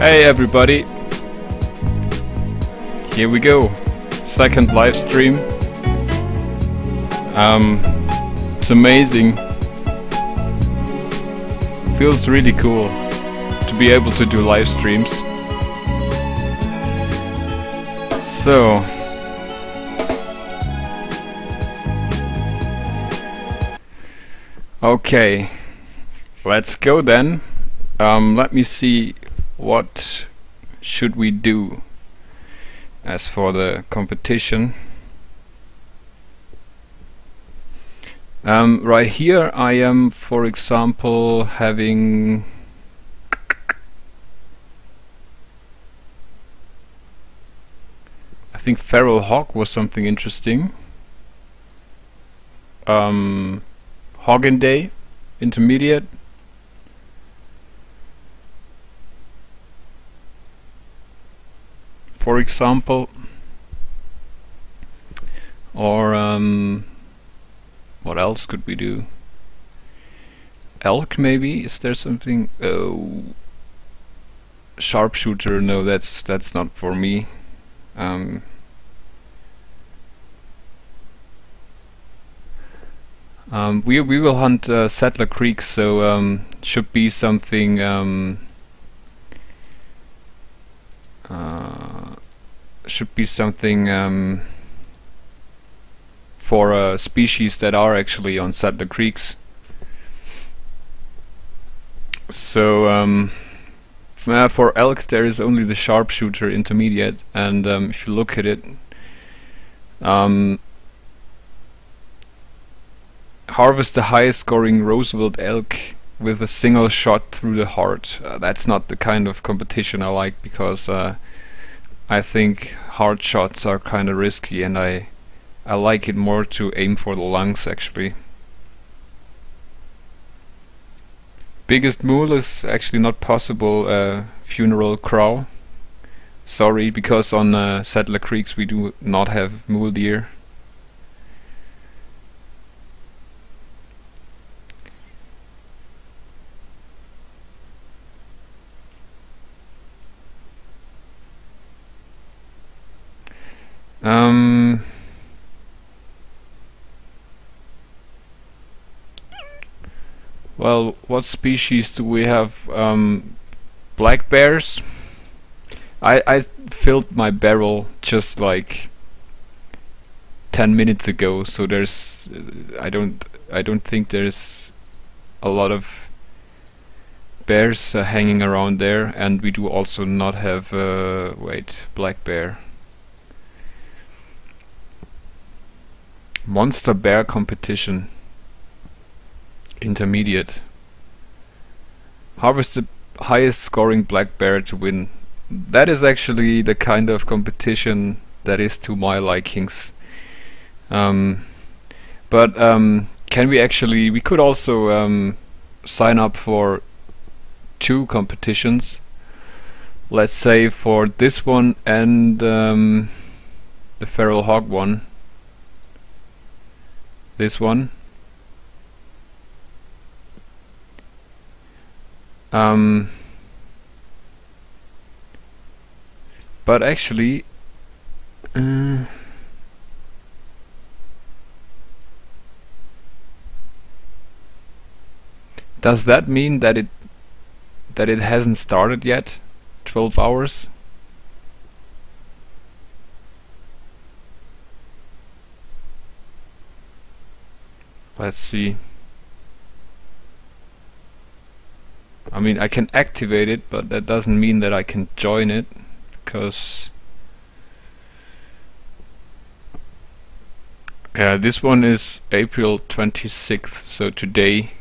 Hey everybody, here we go, second live stream. It's amazing, feels really cool to be able to do live streams. So okay, let's go then. Let me see, what should we do as for the competition. Right here I am, for example, having I think feral hog was something interesting. Hoggin Day, intermediate. For example, or what else could we do? Elk maybe? Is there something? Oh, sharpshooter? No, that's not for me. We will hunt Settler Creek, so should be something. Should be something for species that are actually on Settler Creeks. So for elk there is only the sharpshooter intermediate, and if you look at it, harvest the highest scoring Roosevelt elk with a single shot through the heart. That's not the kind of competition I like, because I think hard shots are kind of risky, and I like it more to aim for the lungs actually. Biggest mule is actually not possible. Funeral crow. Sorry, because on Settler Creeks we do not have mule deer. Well, what species do we have? Black bears. I filled my barrel just like 10 minutes ago, so there's I don't think there's a lot of bears hanging around there, and we do also not have black bear. Monster bear competition, intermediate. Harvest the highest scoring black bear to win. That is actually the kind of competition that is to my likings. But can we actually, we could also sign up for 2 competitions. Let's say for this one and the feral hog one. This one. But actually does that mean that it hasn't started yet? 12 hours? Let's see. I mean, I can activate it, but that doesn't mean that I can join it, because yeah, this one is April 26th, so today.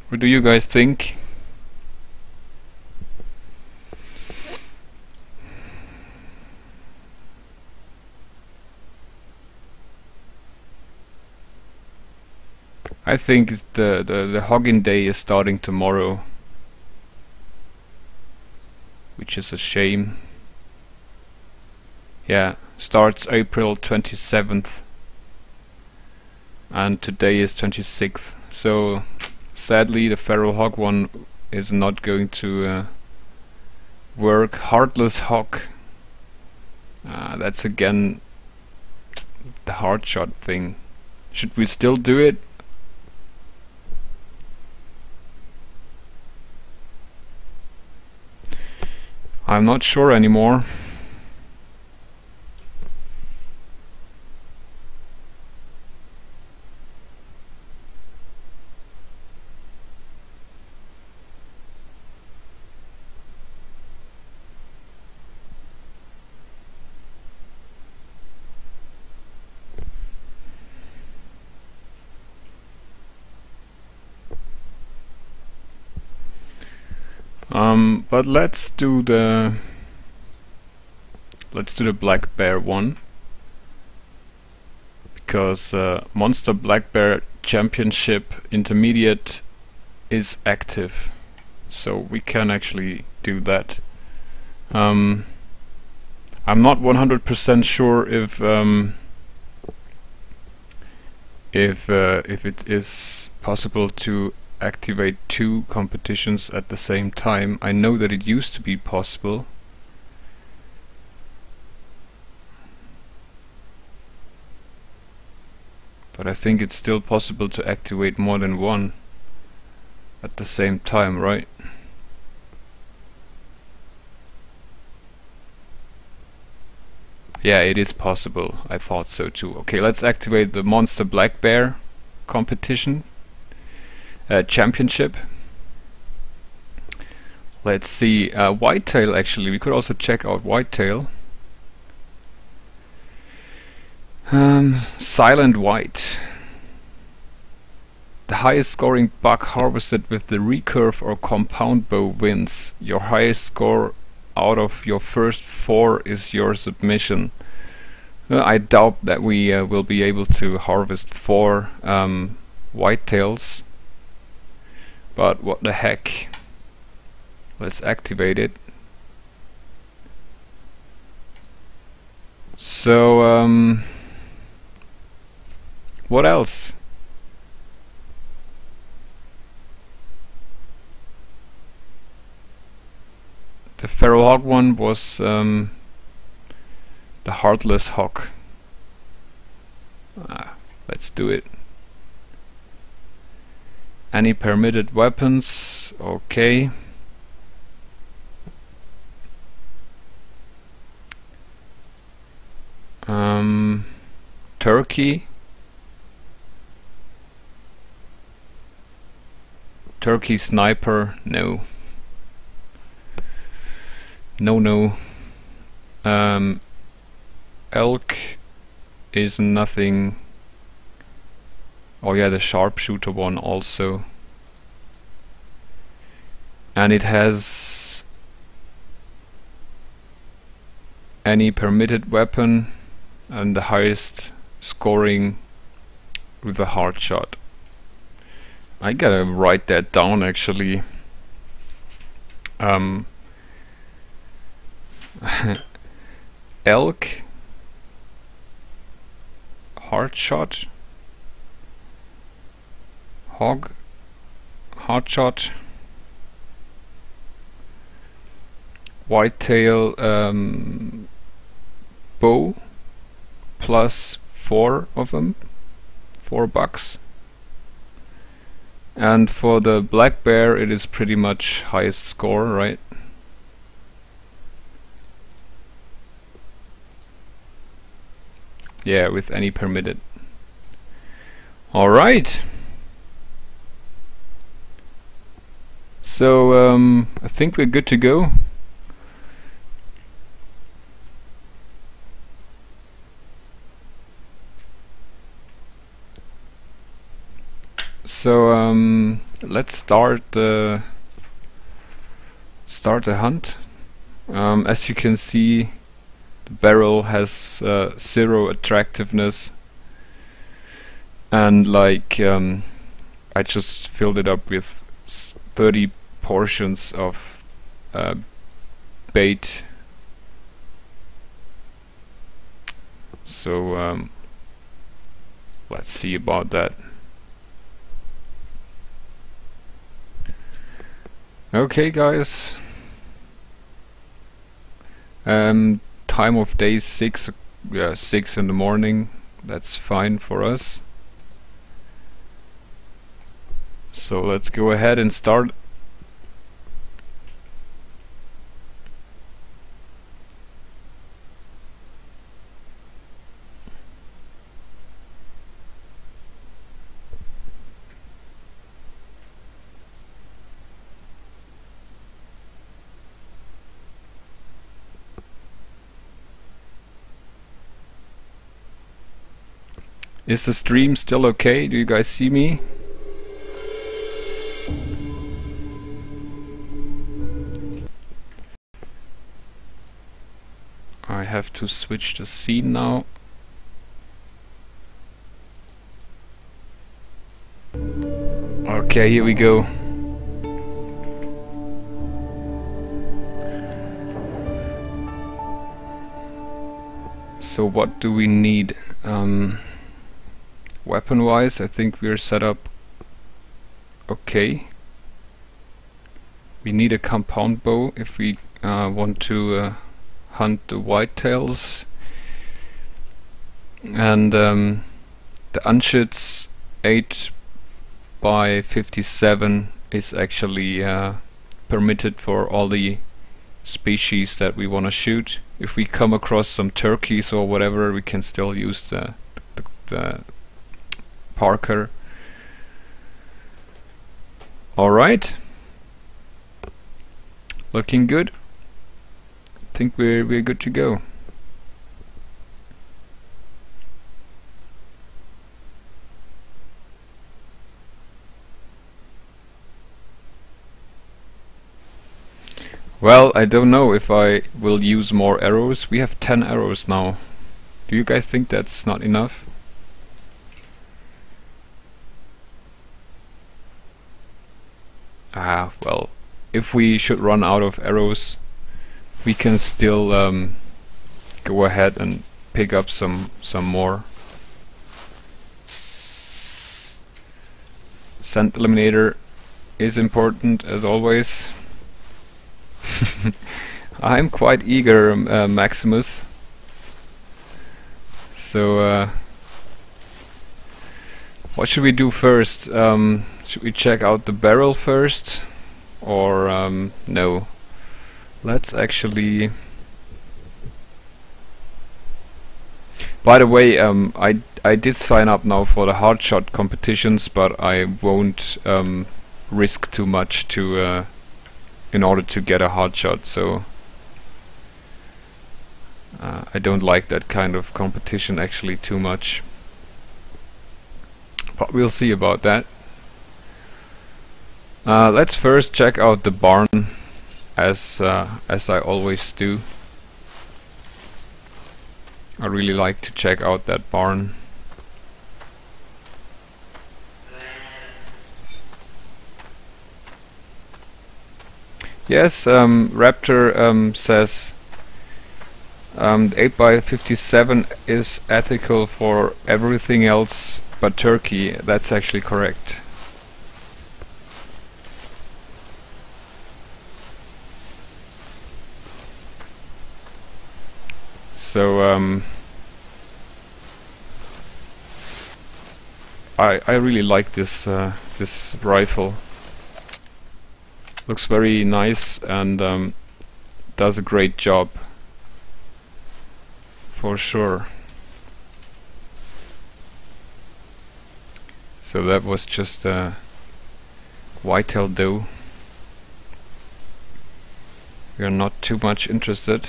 What do you guys think? I think the Hoggin Day is starting tomorrow. which is a shame. Yeah, starts April 27th and today is 26th, so sadly the feral hog one is not going to work. Heartless hog, that's again the hard shot thing. Should we still do it? I'm not sure anymore. But let's do the black bear one, because Monster Black Bear Championship Intermediate is active, so we can actually do that. I'm not 100% sure if it is possible to activate 2 competitions at the same time. I know that it used to be possible. But I think it's still possible to activate more than 1 at the same time, right? Yeah, it is possible. I thought so too. Okay, let's activate the Monster Black Bear competition. Championship. Let's see, whitetail actually, we could also check out whitetail. Silent white. The highest scoring buck harvested with the recurve or compound bow wins. Your highest score out of your first 4 is your submission. I doubt that we will be able to harvest 4 whitetails. But what the heck, let's activate it. So what else? The feral hog one was the heartless hog. Let's do it. Any permitted weapons? Okay. Turkey. Turkey sniper? No. No. Elk is nothing. Oh yeah, the sharpshooter one also. And it has any permitted weapon and the highest scoring with a hard shot. I gotta write that down actually. Elk, hard shot, hog, hard shot, whitetail, bow, plus 4 of them, 4 bucks. And for the black bear it is pretty much highest score, right? Yeah, with any permitted. Alright. So I think we're good to go. So let's start the hunt. As you can see, the barrel has 0 attractiveness, and like I just filled it up with 30 portions of bait. So let's see about that. Okay, guys. Time of day 6. Yeah, 6 in the morning. That's fine for us. So let's go ahead and start. Is the stream still okay? Do you guys see me? I have to switch the scene now. Okay, here we go. So what do we need? Weapon wise, I think we're set up okay. We need a compound bow if we want to hunt the whitetails, and the Anschütz 8x57 is actually permitted for all the species that we want to shoot. If we come across some turkeys or whatever, we can still use the Parker. Alright, looking good. I think we're good to go. Well, I don't know if I will use more arrows. We have 10 arrows now. Do you guys think that's not enough? Well, if we should run out of arrows, we can still go ahead and pick up some more. Scent eliminator is important as always. I'm quite eager, Maximus. So what should we do first? Should we check out the barrel first, or no? Let's actually. By the way, I did sign up now for the hard shot competitions, but I won't risk too much to in order to get a hard shot. So I don't like that kind of competition actually too much. But we'll see about that. Let's first check out the barn, as I always do. I really like to check out that barn. Yes, Raptor says the 8x57 is ethical for everything else but turkey. That's actually correct. So I really like this this rifle. Looks very nice and does a great job for sure. So that was just a whitetail doe. We are not too much interested.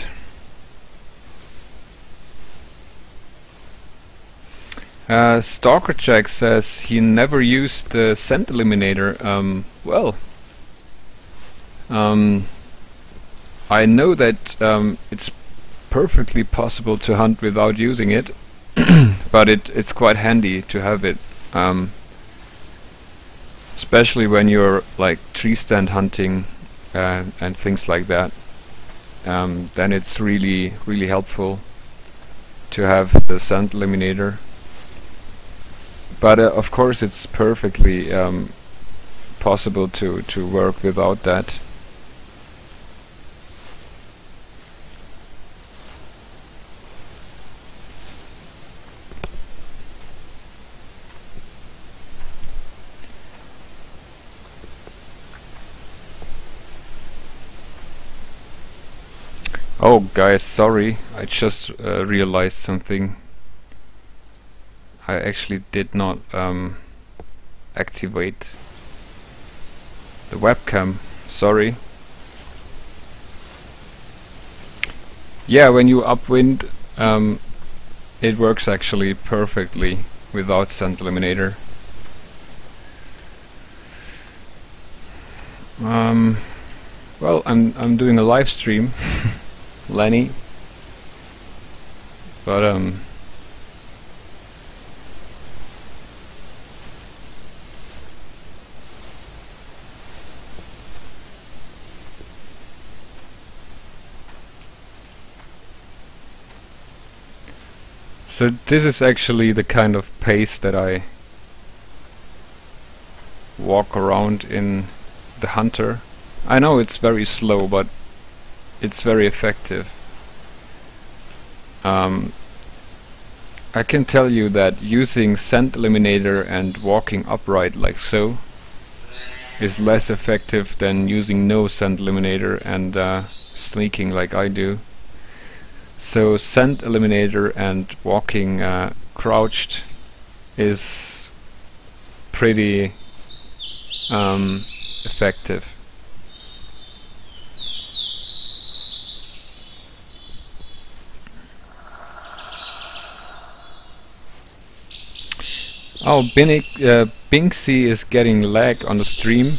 Stalker Jack says he never used the scent eliminator. Well, I know that it's perfectly possible to hunt without using it, but it's quite handy to have it, especially when you're like tree stand hunting and things like that. then it's really helpful to have the scent eliminator. But of course it's perfectly possible to work without that. Oh guys, sorry, I just realized something. I actually did not activate the webcam, sorry. Yeah, when you upwind, it works actually perfectly without scent eliminator. Well, I'm doing a live stream, Lenny, but so this is actually the kind of pace that I walk around in the Hunter. I know it's very slow, but it's very effective. I can tell you that using scent eliminator and walking upright like so is less effective than using no scent eliminator and sneaking like I do. So scent eliminator and walking crouched is pretty effective. Oh, Binksy is getting lag on the stream.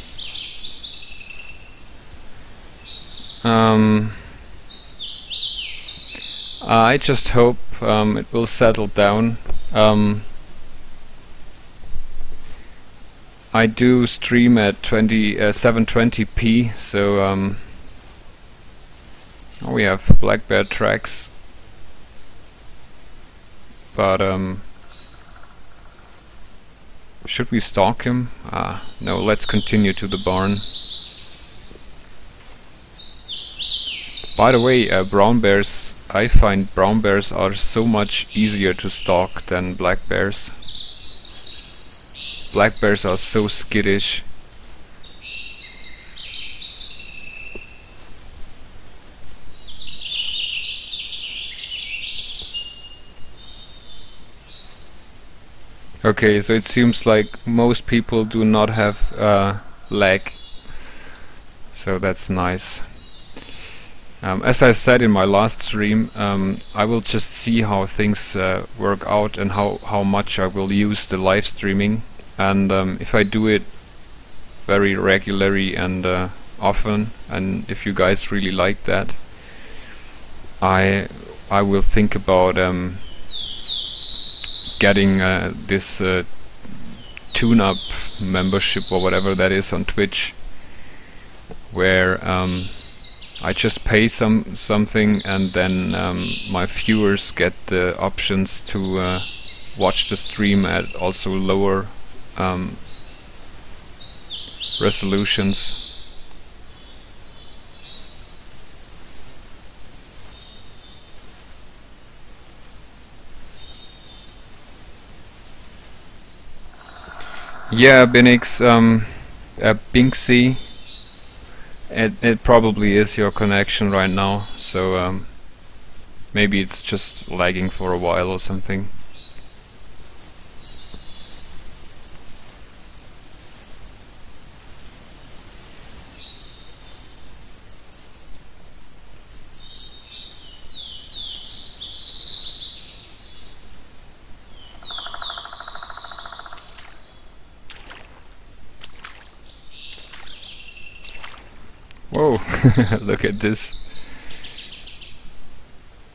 I just hope it will settle down. I do stream at 720p, so we have black bear tracks, but should we stalk him? No, let's continue to the barn. By the way, brown bears, I find brown bears are so much easier to stalk than black bears. Black bears are so skittish. Okay, so it seems like most people do not have lag, so that's nice. As I said in my last stream, I will just see how things work out and how much I will use the live streaming, and if I do it very regularly and often, and if you guys really like that, I will think about getting this tune-up membership or whatever that is on Twitch, where I just pay something and then my viewers get the options to watch the stream at also lower resolutions. Yeah, Binix, Binksy, it probably is your connection right now, so maybe it's just lagging for a while or something. Whoa, look at this.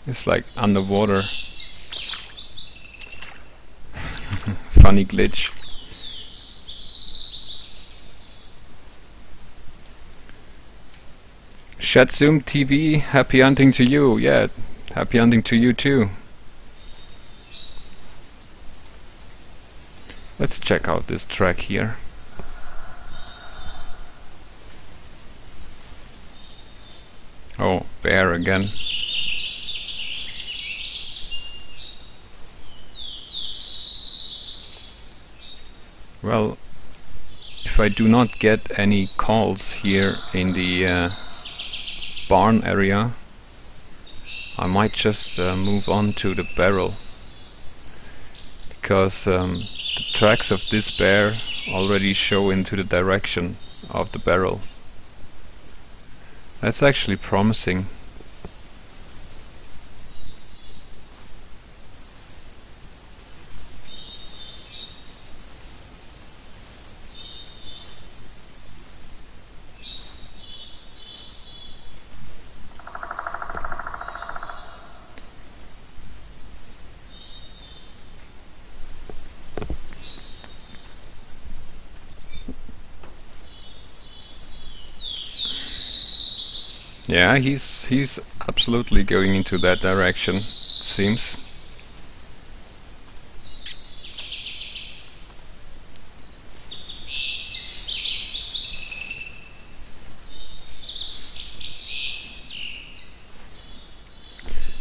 It's like underwater. Funny glitch. Shatsum TV, happy hunting to you. Yeah, happy hunting to you too. Let's check out this track here. Oh, bear again. Well, if I do not get any calls here in the barn area, I might just move on to the barrel, because the tracks of this bear already show into the direction of the barrel. That's actually promising. Yeah, he's absolutely going into that direction, seems.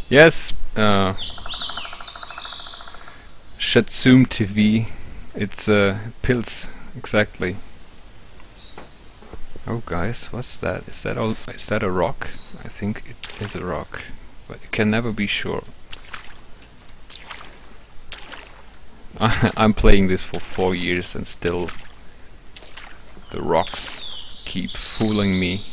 Yes, Shatsum TV. It's pills, exactly. Oh guys, what's that? Is that a rock? I think it is a rock, but you can never be sure. I'm playing this for 4 years and still the rocks keep fooling me.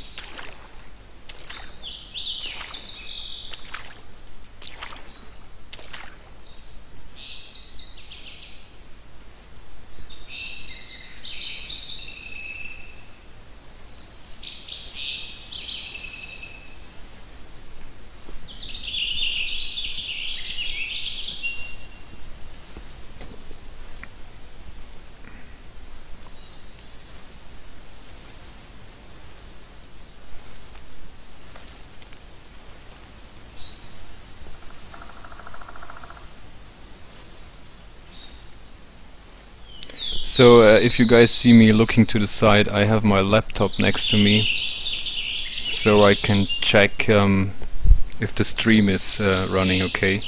So if you guys see me looking to the side, I have my laptop next to me, so I can check if the stream is running okay.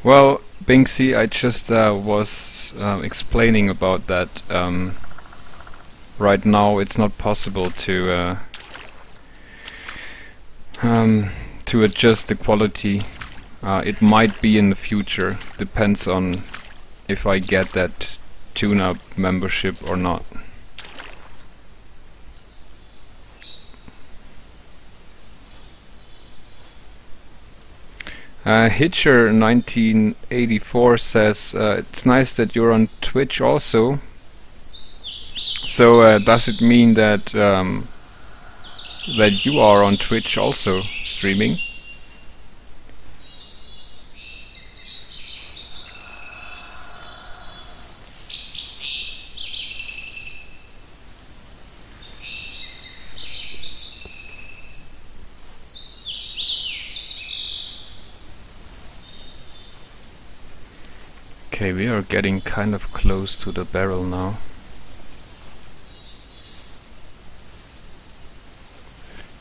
Well, Binksy, I just was explaining about that. Right now it's not possible to adjust the quality. It might be in the future, depends on if I get that tune-up membership or not. Hitcher 1984 says it's nice that you're on Twitch also. So does it mean that that you are on Twitch also streaming? Okay, we are getting kind of close to the barrel now.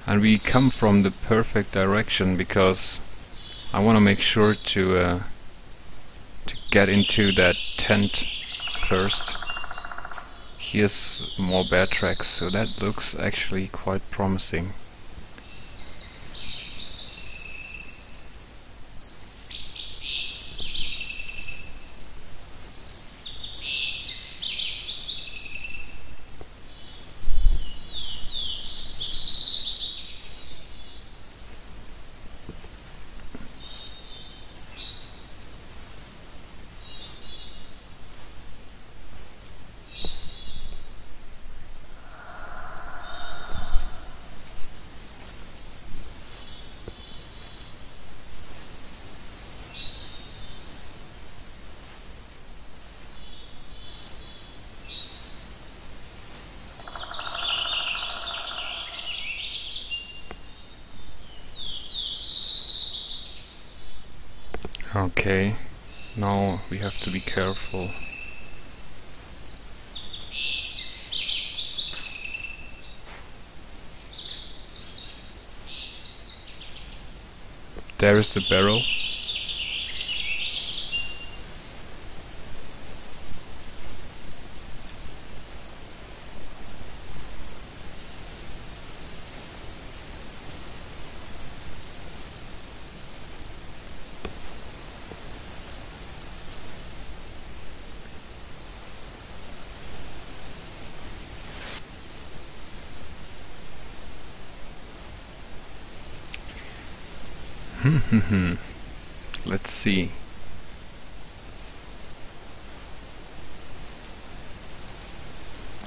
And we come from the perfect direction because I want to make sure to get into that tent first. Here's more bear tracks, so that looks actually quite promising. Okay, now we have to be careful. There is the barrel. Let's see.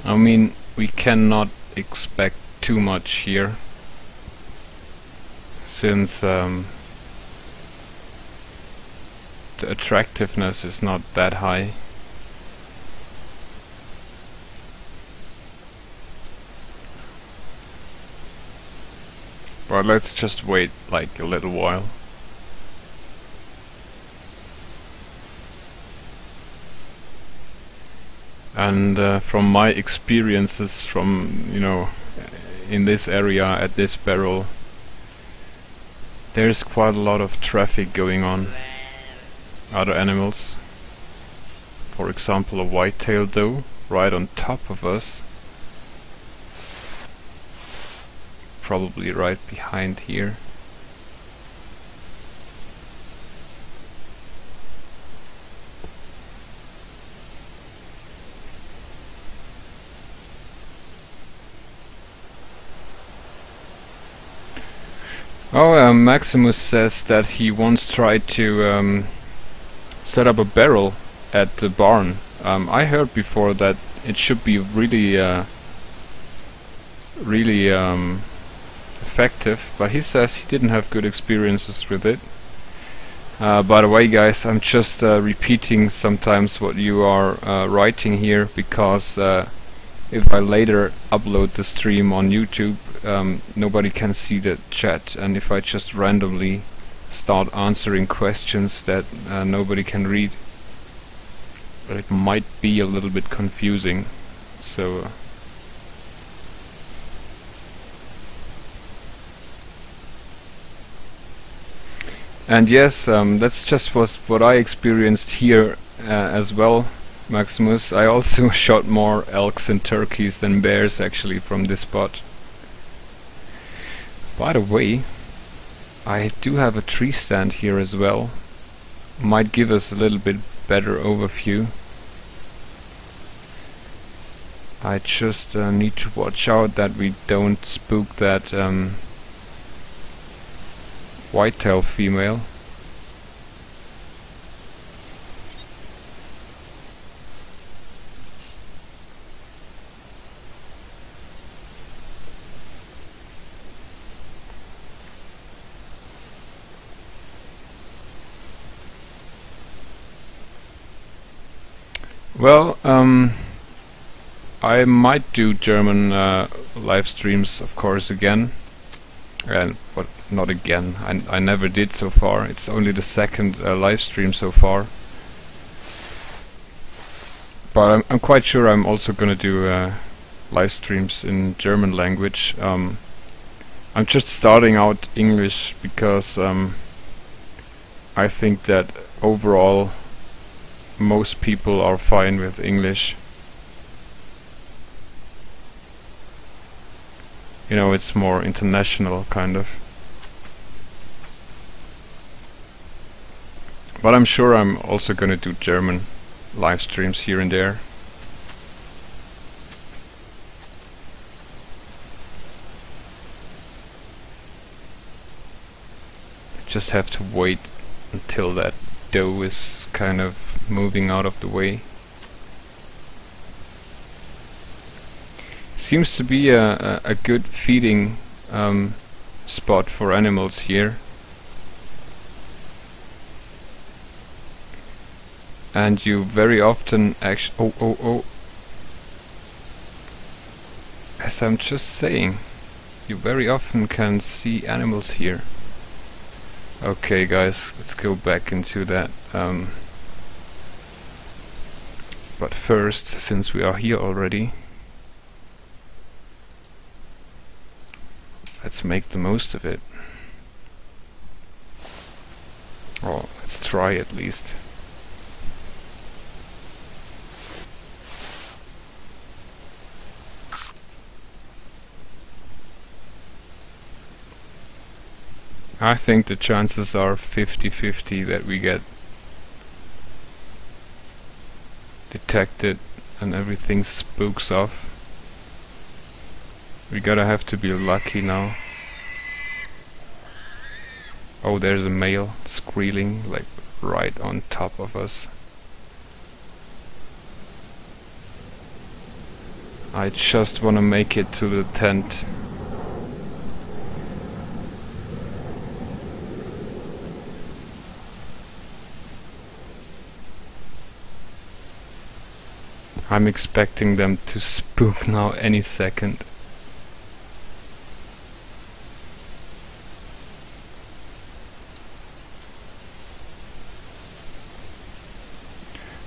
I mean, we cannot expect too much here, since the attractiveness is not that high. But let's just wait like a little while. And from my experiences from, you know, in this area at this barrel, there's quite a lot of traffic going on. Other animals. For example, a white-tailed doe right on top of us. Probably right behind here. Oh, Maximus says that he once tried to set up a barrel at the barn. I heard before that it should be really effective, but he says he didn't have good experiences with it. By the way, guys, I'm just repeating sometimes what you are writing here, because if I later upload the stream on YouTube, nobody can see the chat, and if I just randomly start answering questions that nobody can read, but it might be a little bit confusing. So and yes, that's just what I experienced here as well, Maximus. I also shot more elks and turkeys than bears actually from this spot. By the way, I do have a tree stand here as well. Might give us a little bit better overview. I just need to watch out that we don't spook that whitetail female. Well, I might do German live streams, of course, again, but not again. I never did so far. It's only the second live stream so far. But I'm quite sure I'm also gonna do live streams in German language. I'm just starting out English because I think that overall most people are fine with English. You know, it's more international kind of. But I'm sure I'm also gonna do German live streams here and there. Just have to wait until that doe is kind of moving out of the way. Seems to be a good feeding spot for animals here. And you very often actually... Oh. As I'm just saying, you very often can see animals here. Okay guys, let's go back into that. But first, since we are here already, let's make the most of it. Or let's try at least. I think the chances are 50-50 that we get detected and everything spooks off. We gotta have to be lucky now. Oh, there's a male squealing like right on top of us. I just wanna make it to the tent. I'm expecting them to spook now any second.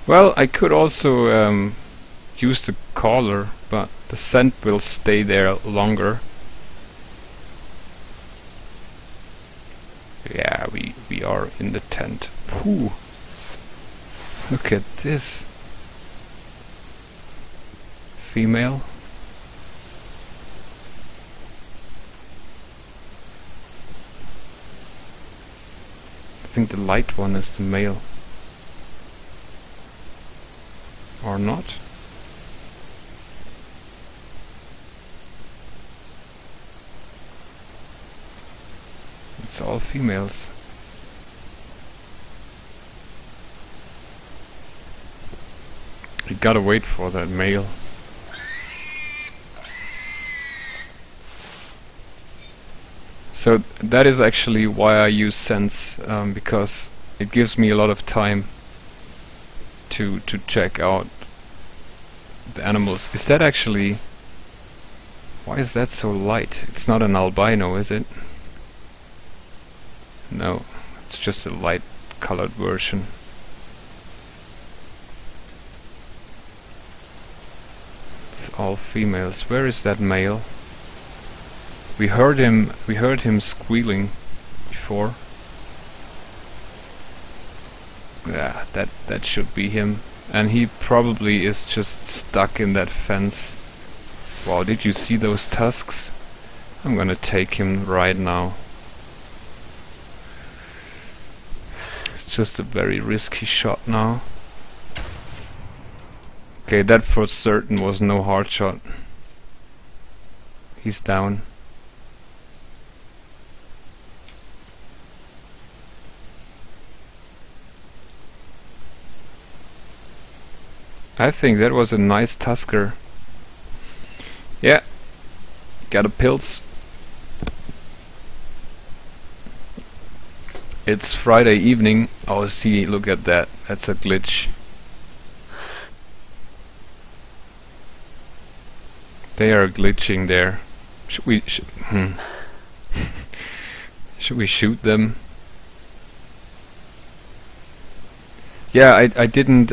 Well, I could also use the collar, but the scent will stay there longer. Yeah, we are in the tent. Whew. Look at this. Female. I think the light one is the male. Or not? It's all females. We gotta wait for that male. So that is actually why I use scents, because it gives me a lot of time to check out the animals. Is that actually... why is that so light? It's not an albino, is it? No, it's just a light colored version. It's all females. Where is that male? We heard him squealing before. Yeah, that should be him. And he probably is just stuck in that fence. Wow, did you see those tusks? I'm gonna take him right now. It's just a very risky shot now. Okay, that for certain was no hard shot. He's down. I think that was a nice tusker. Yeah, got a pills. It's Friday evening. Oh, see, look at that. That's a glitch. They are glitching there. Should we should we shoot them? Yeah, I didn't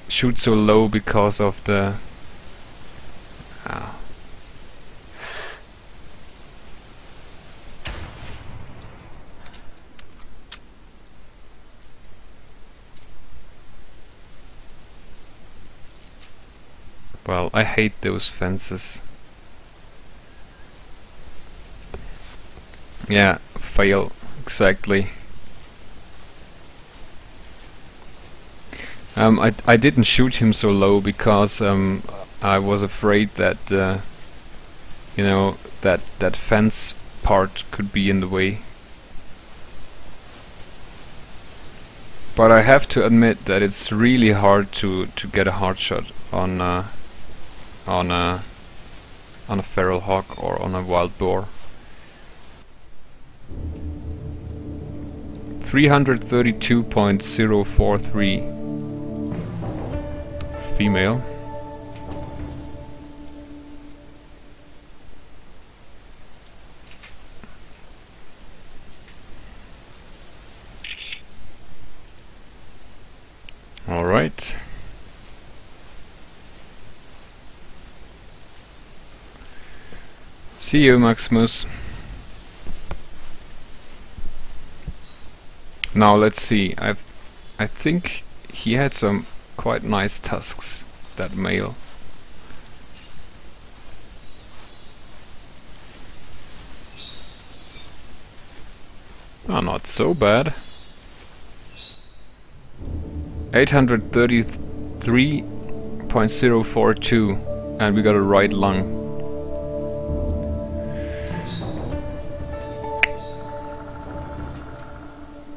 shoot so low because of the... Well, I hate those fences. Yeah, fail, exactly. I didn't shoot him so low because I was afraid that you know, that fence part could be in the way. But I have to admit that it's really hard to get a hard shot on a feral hog or on a wild boar. 332.043 female. See you, Maximus. Now let's see. I think he had some quite nice tusks, that male. Oh, not so bad. 833.042, and we got a right lung.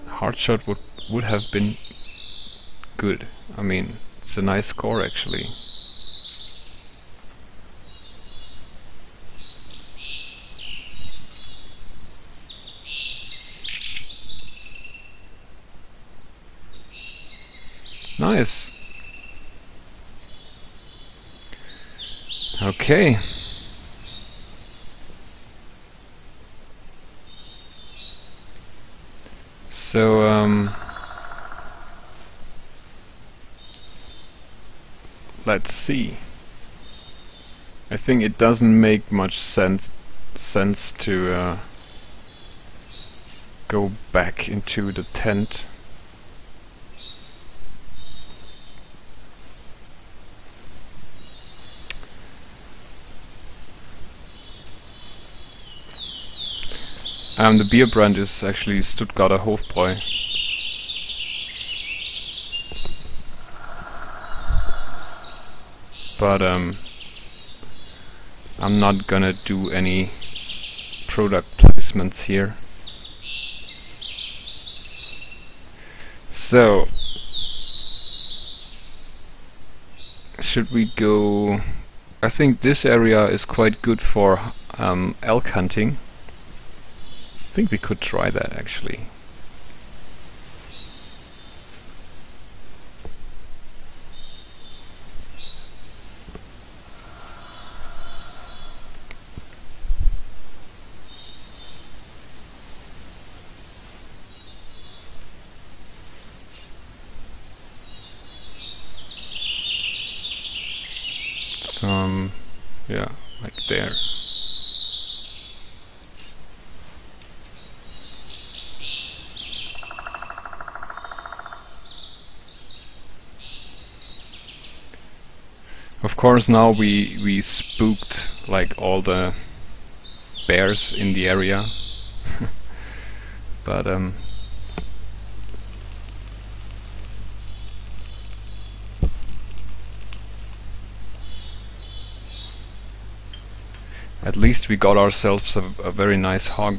Hard shot would have been good. I mean, it's a nice score actually. Nice. Okay. So let's see. I think it doesn't make much sense to go back into the tent. The beer brand is actually Stuttgarter Hofbräu. But I'm not gonna do any product placements here. So should we go? I think this area is quite good for elk hunting. I think we could try that actually. So yeah, like there. Of course, now we spooked like all the bears in the area, but at least we got ourselves a very nice hog.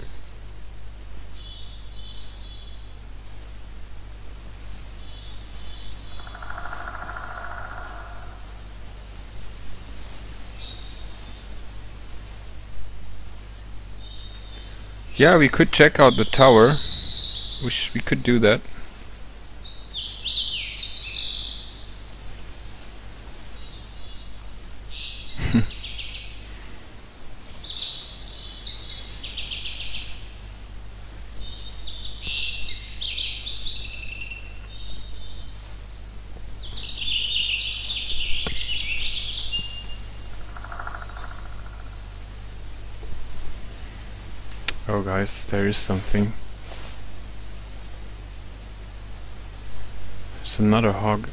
Yeah, we could check out the tower. Wish we could do that. Oh guys, there is something. There's another hog.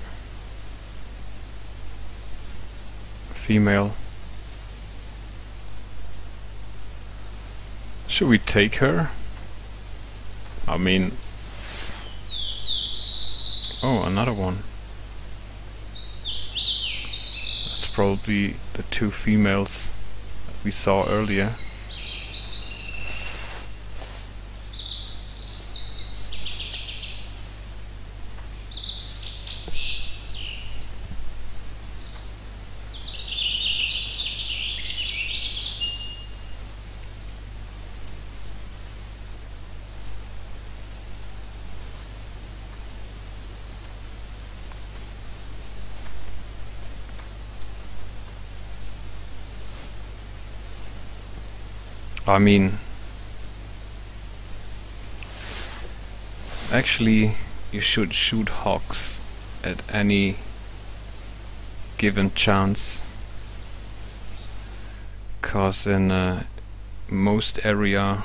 Female. Should we take her? I mean... Oh, another one. That's probably the two females that we saw earlier. I mean, actually you should shoot hogs at any given chance, cause in most areas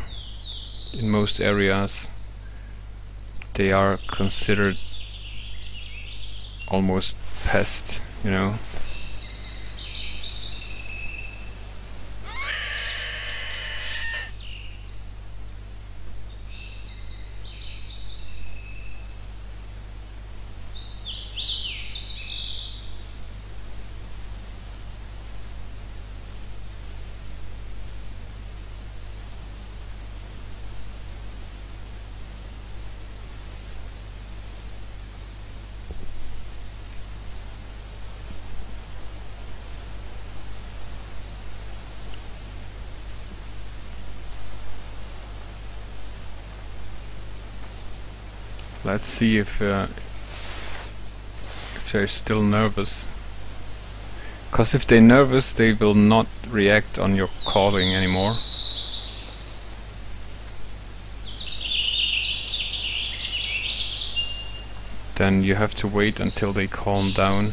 they are considered almost pest, you know. Let's see if they're still nervous. Because if they're nervous, they will not react on your calling anymore. Then you have to wait until they calm down.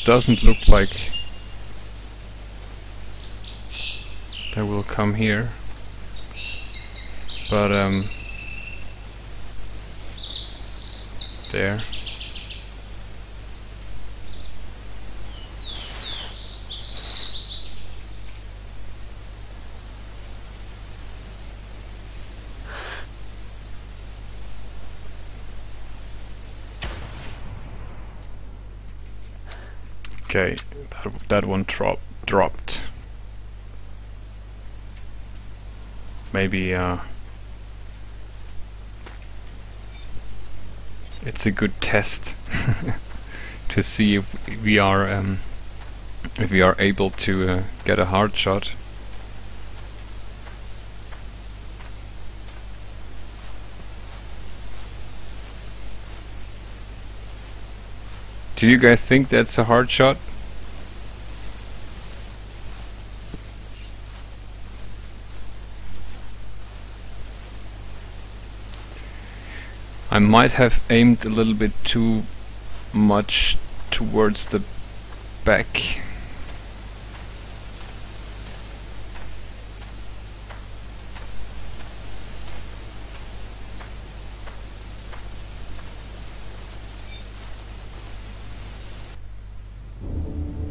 Doesn't look like they will come here, but there. Okay, that one dropped. Maybe it's a good test to see if we are able to get a hard shot. Do you guys think that's a hard shot? I might have aimed a little bit too much towards the back.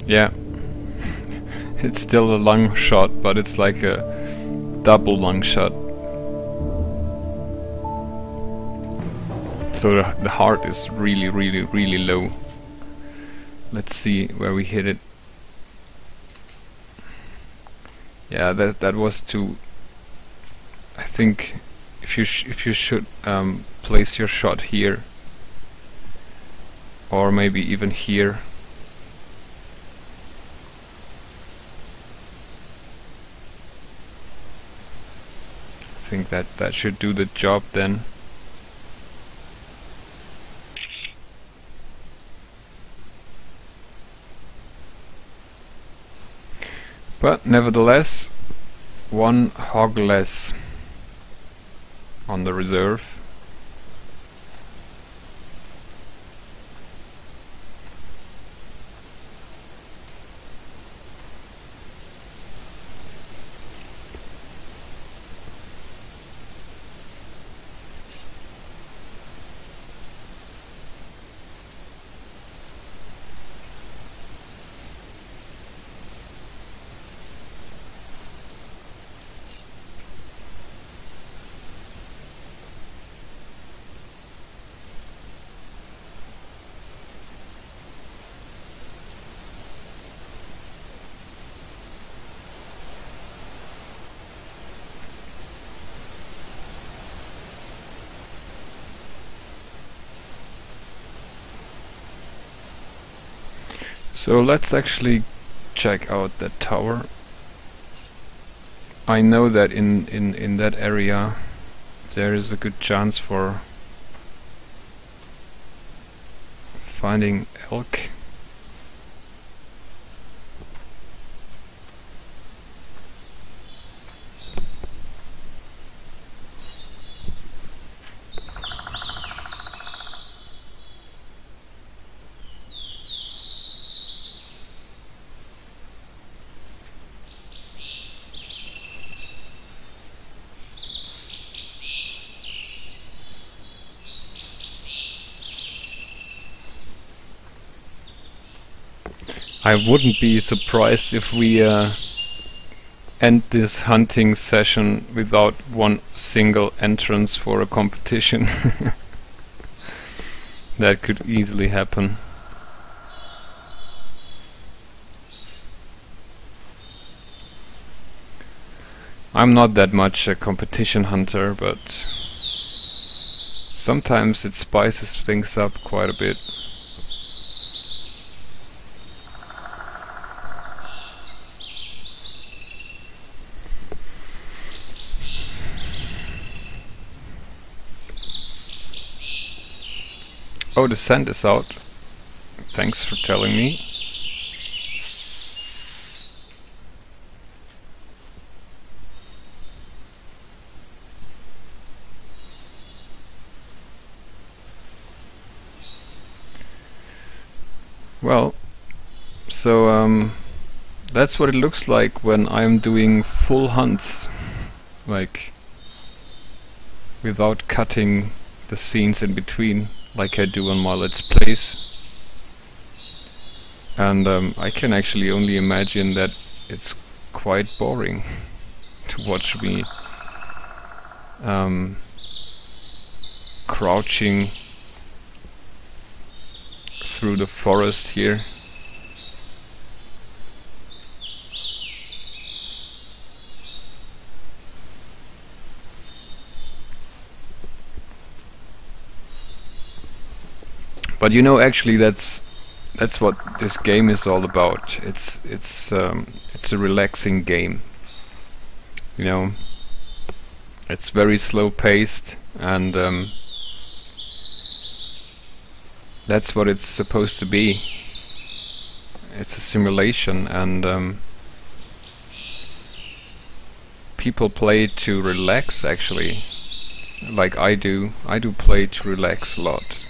Yeah, it's still a long shot, but it's like a double long shot. So the heart is really, really, really low. Let's see where we hit it. Yeah, that was too. I think if you should place your shot here, or maybe even here. I think that should do the job then. But nevertheless, one hog less on the reserve. So let's actually check out that tower. I know that in that area there is a good chance for finding elk. I wouldn't be surprised if we end this hunting session without one single entrance for a competition. That could easily happen. I'm not that much a competition hunter, but sometimes it spices things up quite a bit. Oh, the scent is out. Thanks for telling me. Well, so that's what it looks like when I'm doing full hunts, like without cutting the scenes in between, like I do on my Let's Plays. And I can actually only imagine that it's quite boring to watch me crouching through the forest here. But you know, actually that's what this game is all about. It's a relaxing game. You know, it's very slow paced, and that's what it's supposed to be. It's a simulation, and people play to relax, actually. Like I do. I do play to relax a lot.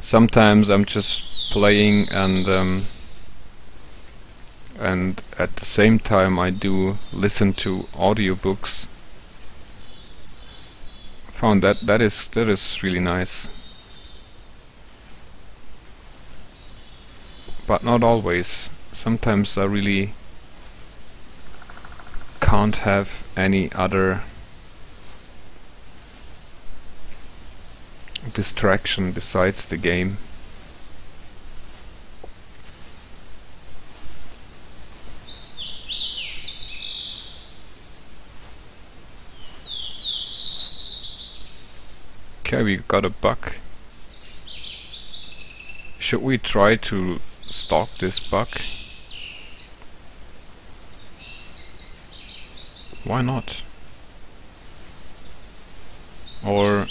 Sometimes I'm just playing, and at the same time I do listen to audiobooks. Found that is really nice, but not always. Sometimes I really can't have any other distraction besides the game. Okay, we got a buck. Should we try to stalk this buck? Why not? Or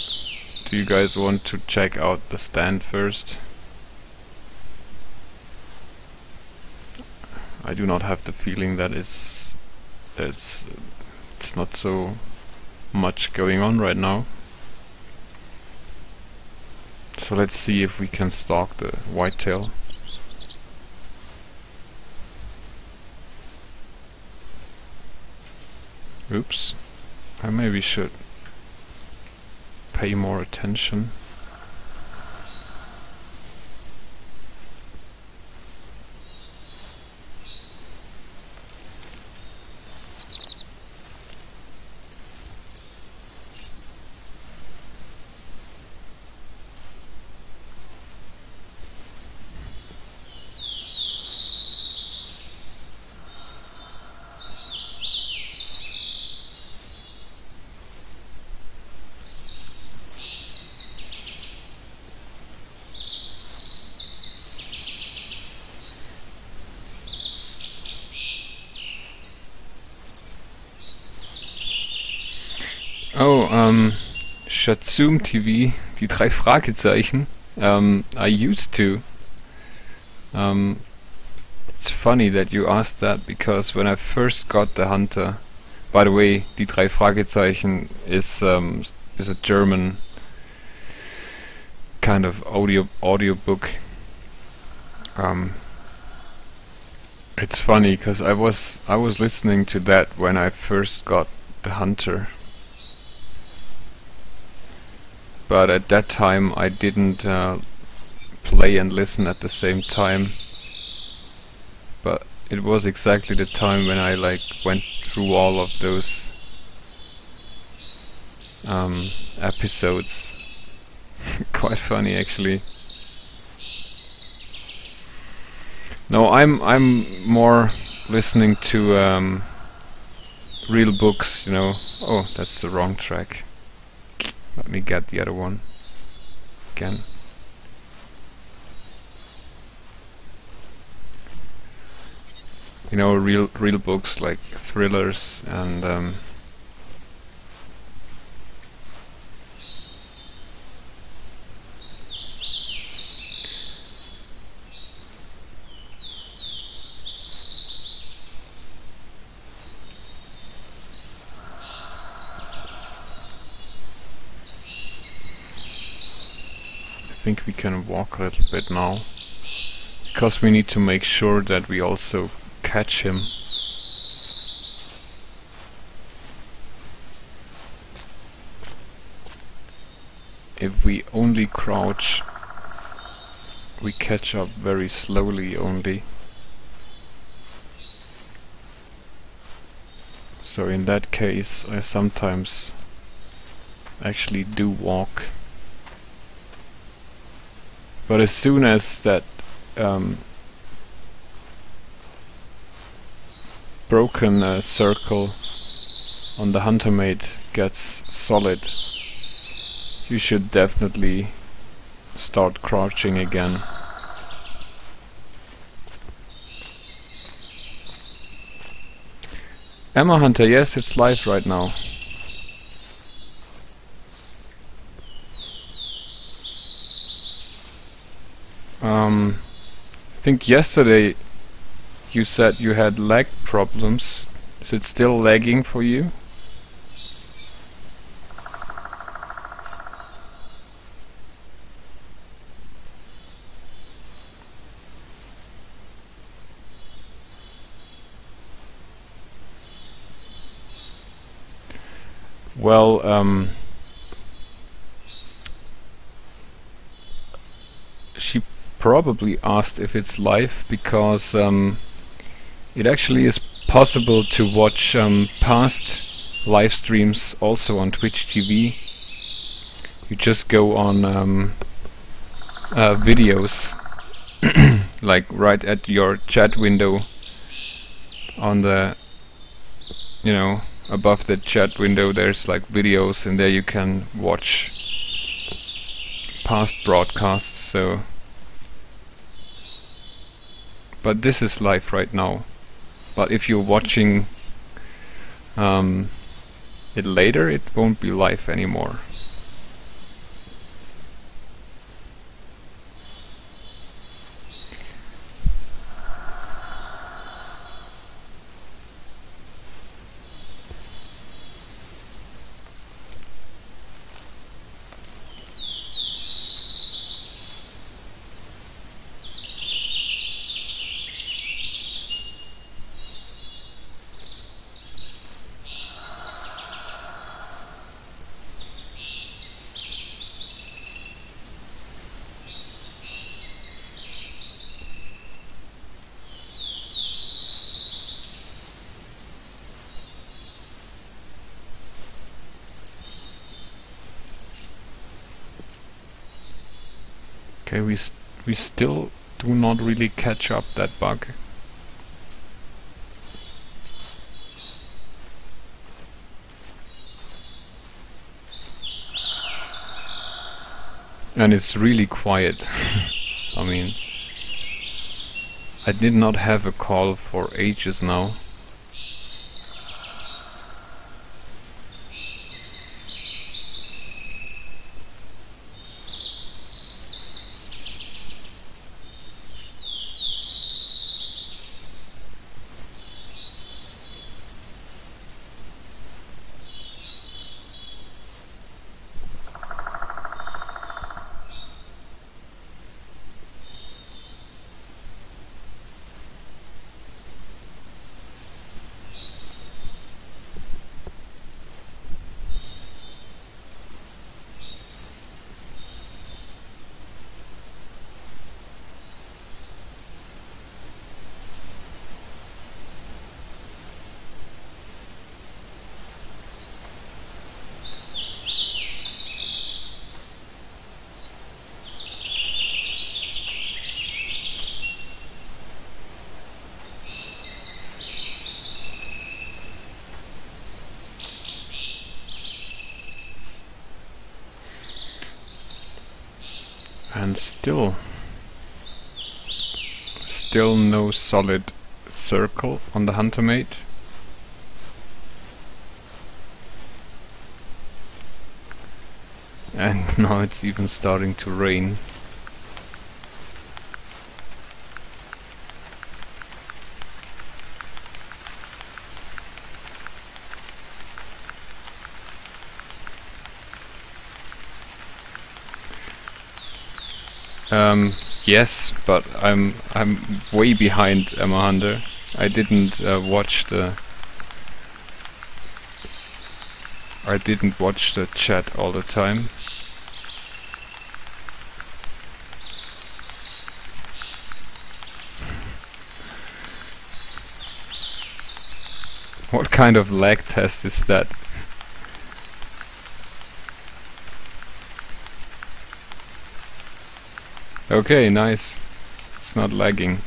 do you guys want to check out the stand first? I do not have the feeling that it's not so much going on right now. So let's see if we can stalk the whitetail. Oops, I maybe should pay more attention. Oh, Shatsum TV, die 3 Fragezeichen. I used to. It's funny that you asked that, because when I first got the Hunter, by the way, die 3 Fragezeichen is a German kind of audio book. It's funny because I was listening to that when I first got the Hunter, but at that time I didn't play and listen at the same time. But it was exactly the time when I like went through all of those episodes. Quite funny, actually. No, I'm more listening to real books, you know. Oh, that's the wrong track. Let me get the other one again. You know, real books like thrillers and I think we can walk a little bit now, because we need to make sure that we also catch him. If we only crouch, we catch up very slowly only. So in that case, I sometimes actually do walk. But as soon as that broken circle on the hunter mate gets solid, you should definitely start crouching again. Emma Hunter, yes, it's live right now. I think yesterday you said you had lag problems. Is it still lagging for you? Well, she probably asked if it's live because it actually is possible to watch past live streams also on Twitch TV. You just go on videos, like right at your chat window, on the, you know, above the chat window there's like videos, and there you can watch past broadcasts. So, but this is live right now. But if you're watching it later, it won't be live anymore. Okay, we still do not really catch up that bug. And it's really quiet. I mean, I did not have a call for ages now. And still no solid circle on the hunter mate. And now it's even starting to rain. Yes, but I'm way behind Emma Hunter. I didn't watch the chat all the time. What kind of lag test is that? Okay, nice. It's not lagging.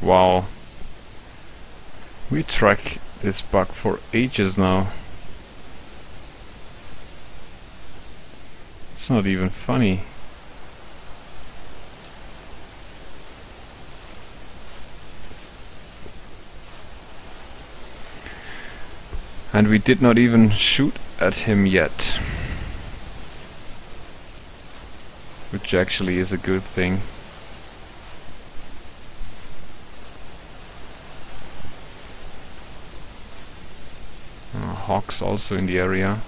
Wow. We track this bug for ages now. It's not even funny. And we did not even shoot at him yet. Which actually is a good thing. Hogs also in the area.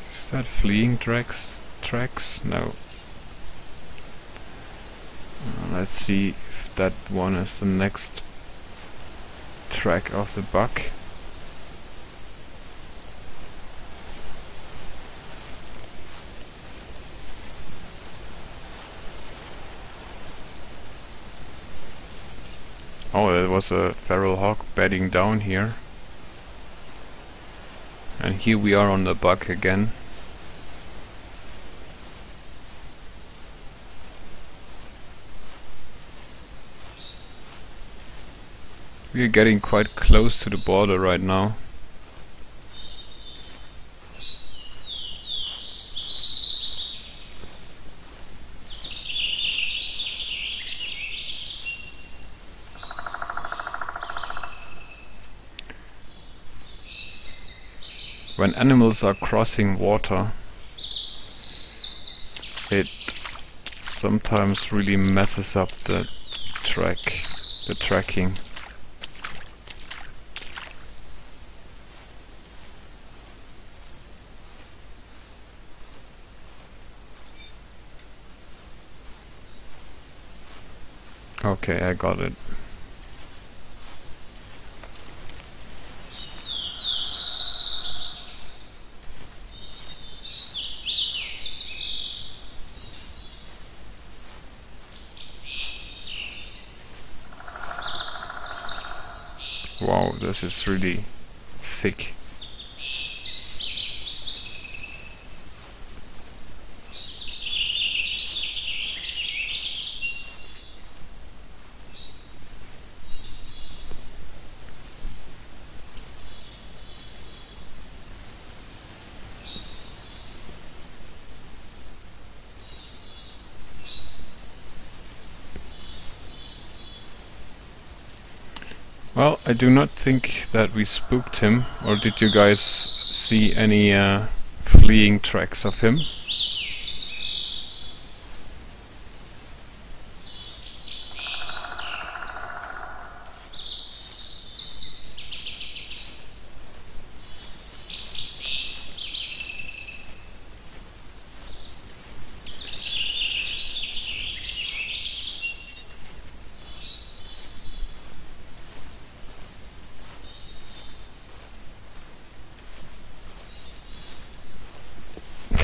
Is that fleeing tracks? No. Let's see if that one is the next track of the buck. Oh, there was a feral hog bedding down here. And here we are on the buck again. We are getting quite close to the border right now. When animals are crossing water, it sometimes really messes up the tracking. Okay, I got it. Wow, this is really thick. Well, I do not think that we spooked him, or did you guys see any fleeing tracks of him?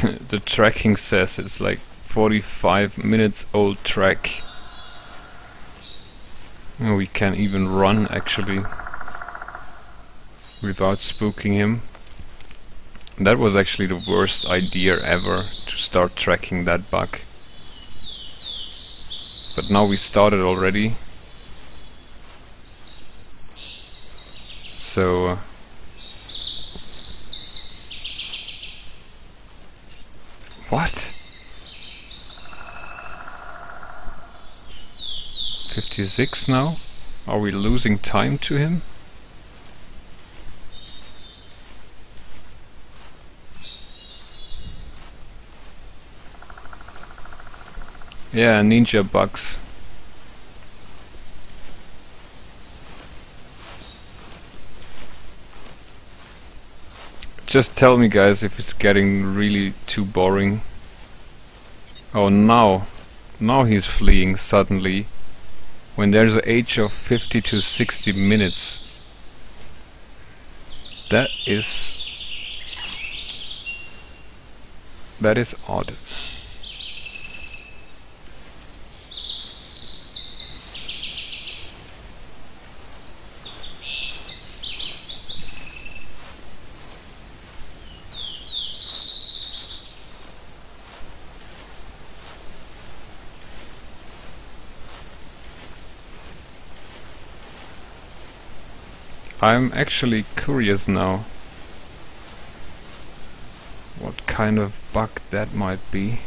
the tracking says it's like 45 minutes old track. And we can even run actually without spooking him. That was actually the worst idea ever, to start tracking that buck. But now we started already. So what? 56 now? Are we losing time to him? Yeah, ninja bucks. Just tell me, guys, if it's getting really too boring. Oh, now he's fleeing suddenly, when there's an age of 50 to 60 minutes. That is odd. I'm actually curious now what kind of buck that might be.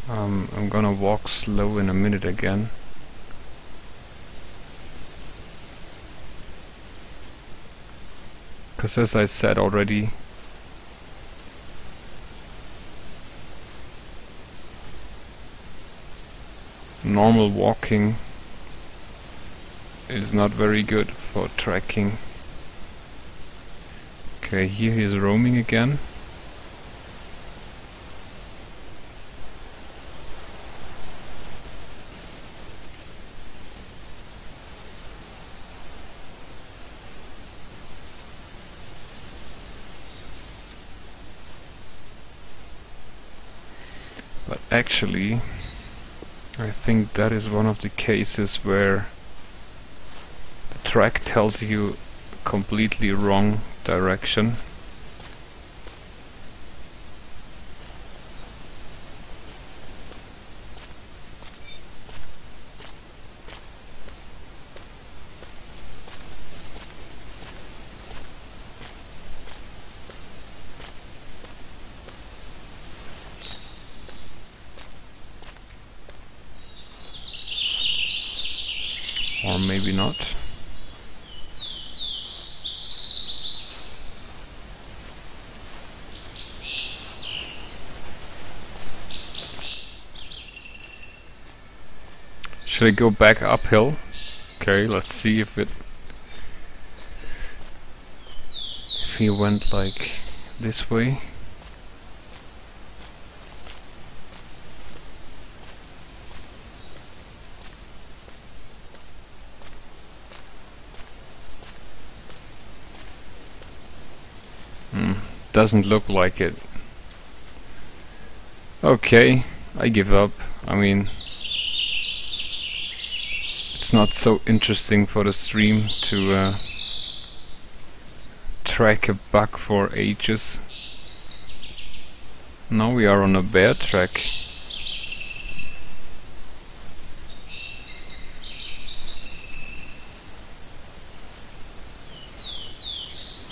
I'm gonna walk slow in a minute again. Because as I said already, normal walking is not very good for tracking. Okay, here he is roaming again. But actually, I think that is one of the cases where the track tells you completely wrong direction. Or maybe not. Should I go back uphill? Okay, let's see if he went like this way. Doesn't look like it. Okay, I give up. I mean, it's not so interesting for the stream to track a buck for ages. Now we are on a bear track.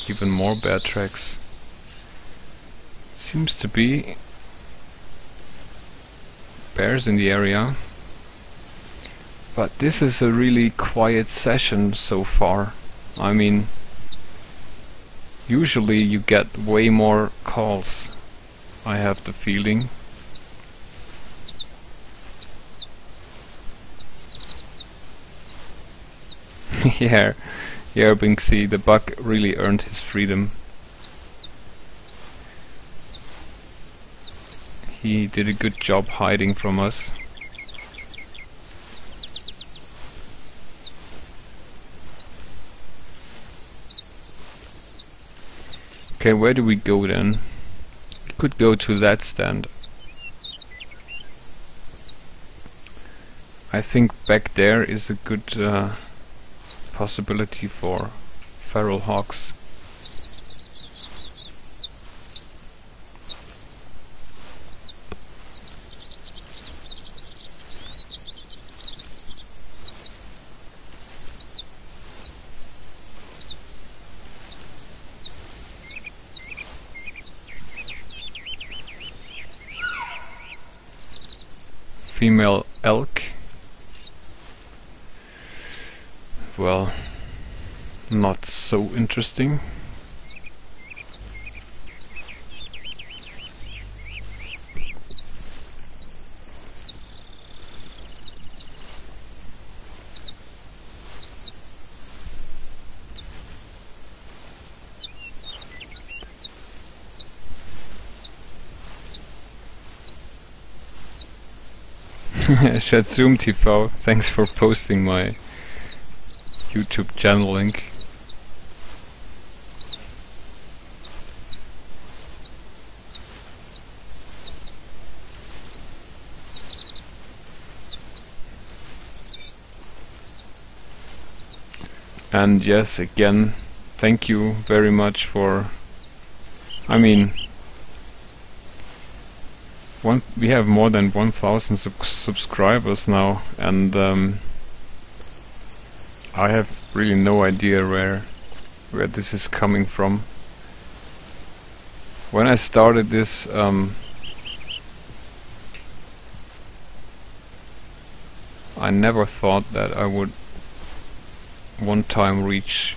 Even more bear tracks. Seems to be bears in the area. But this is a really quiet session so far. I mean, usually you get way more calls, I have the feeling. Yeah, Binksy, the buck really earned his freedom. He did a good job hiding from us. Okay, where do we go then? We could go to that stand. I think back there is a good possibility for feral hogs. Female elk. Well, not so interesting. Shatsum TV, thanks for posting my YouTube channel link. And yes, again, thank you very much for, I mean, we have more than 1,000 subscribers now, and I have really no idea where this is coming from. When I started this, I never thought that I would one time reach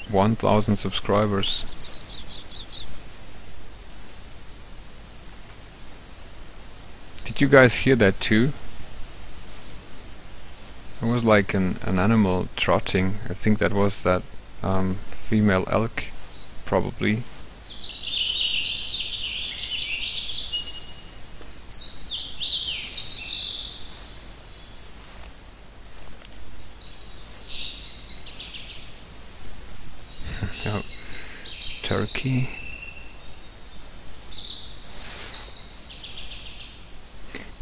1,000 subscribers. Did you guys hear that too? It was like an animal trotting. I think that was that female elk, probably. Oh, turkey.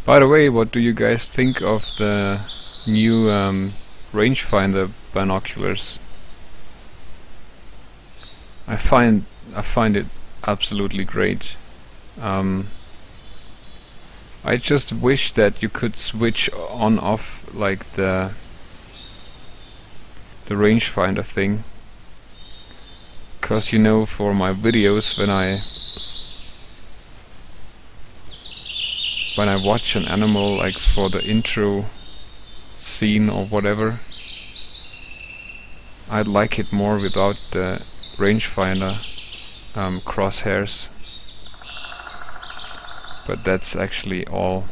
By the way, what do you guys think of the new rangefinder binoculars? I find it absolutely great. I just wish that you could switch on off like the rangefinder thing, because you know, for my videos, when I watch an animal, like for the intro scene or whatever, I'd like it more without the rangefinder crosshairs. But that's actually all.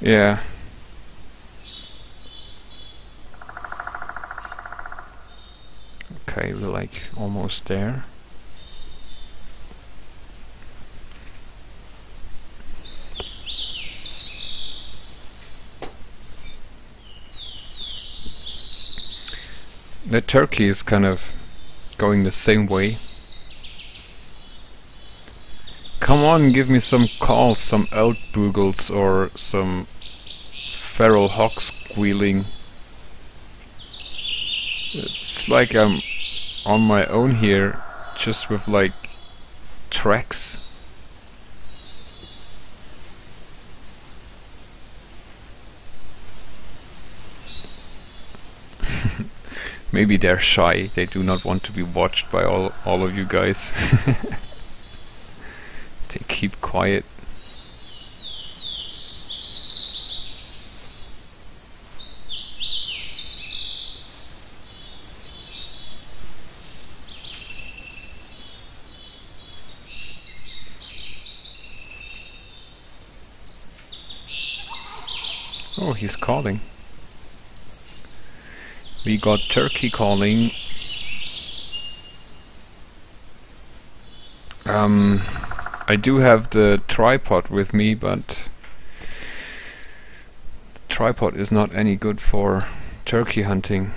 Yeah. Okay, we're like almost there. The turkey is kind of going the same way. Come on, give me some calls, some elk boogles or some feral hogs squealing. It's like I'm on my own here, just with like tracks. Maybe they're shy, they do not want to be watched by all of you guys. They keep quiet. Oh, he's calling. We got turkey calling. I do have the tripod with me, but the tripod is not any good for turkey hunting,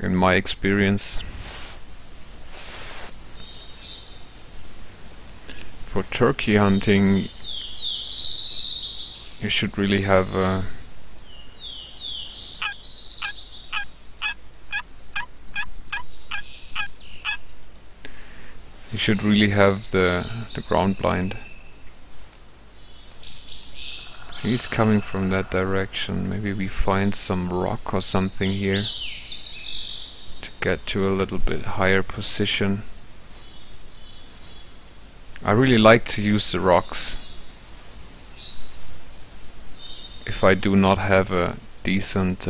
in my experience. For turkey hunting, you should really have a the ground blind. He's coming from that direction. Maybe we find some rock or something here to get to a little bit higher position. I really like to use the rocks if I do not have a decent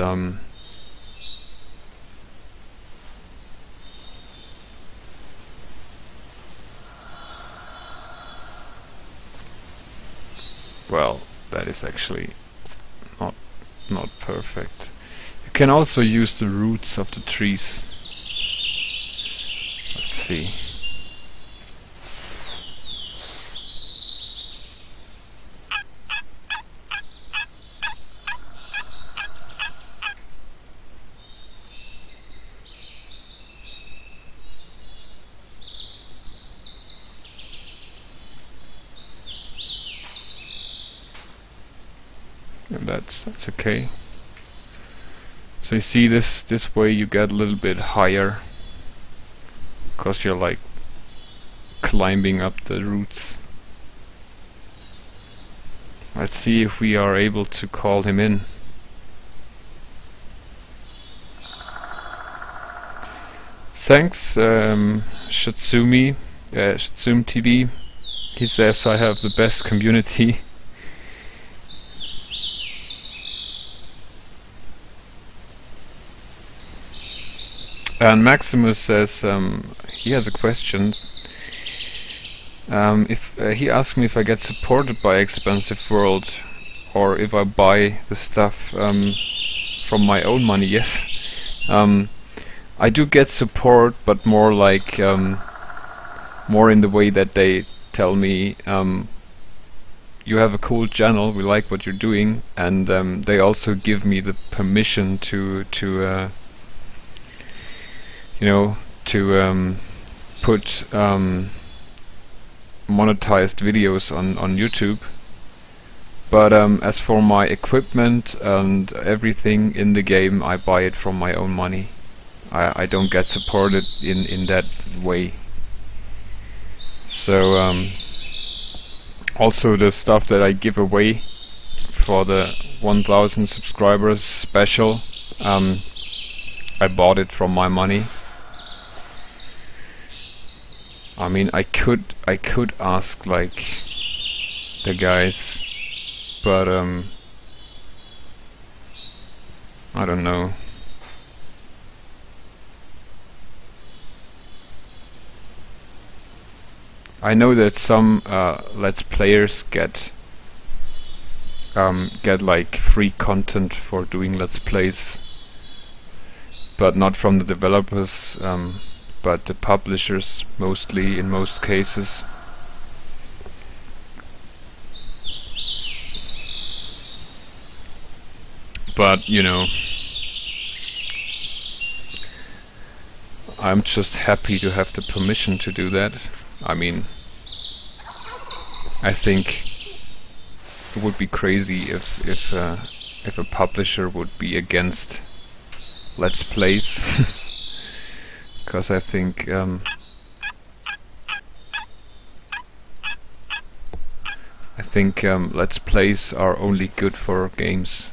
well, that is actually not perfect. You can also use the roots of the trees. Let's see. And that's okay. So you see, this way you get a little bit higher, because you're like climbing up the roots. Let's see if we are able to call him in. Thanks, Shatsumi, Shatsum TV. He says I have the best community. And Maximus says he has a question. If he asked me if I get supported by Expansive World or if I buy the stuff from my own money. Yes, I do get support, but more like more in the way that they tell me, you have a cool channel, we like what you're doing, and they also give me the permission to you know, to put monetized videos on YouTube. But as for my equipment and everything in the game, I buy it from my own money. I don't get supported in that way. So also the stuff that I give away for the 1000 subscribers special, I bought it from my money. I mean, I could ask like the guys, but I don't know. I know that some Let's Players get like free content for doing Let's Plays, but not from the developers, but the publishers mostly, in most cases. But you know, I'm just happy to have the permission to do that. I mean, I think it would be crazy if a publisher would be against Let's Plays. Because I think Let's Plays are only good for games.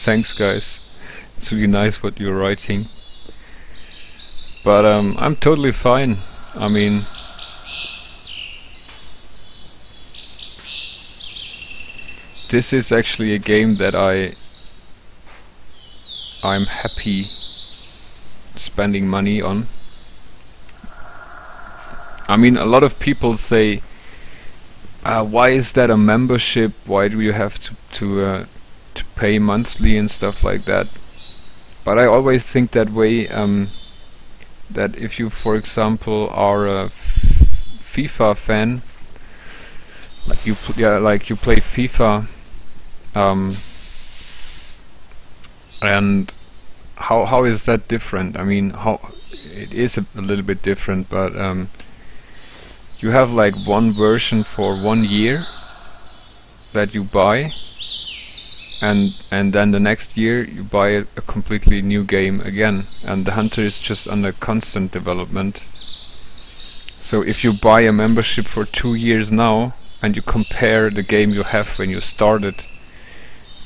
Thanks guys, it's really nice what you're writing. But I'm totally fine. I mean, this is actually a game that I'm happy spending money on. I mean, a lot of people say, why is that a membership? Why do you have to pay monthly and stuff like that? But I always think that way, that if you, for example, are a FIFA fan, like you play FIFA, and how is that different? I mean, how it is a little bit different, but you have like one version for 1 year that you buy, and then the next year you buy a completely new game again, and the Hunter is just under constant development. So if you buy a membership for 2 years now, and you compare the game you have when you started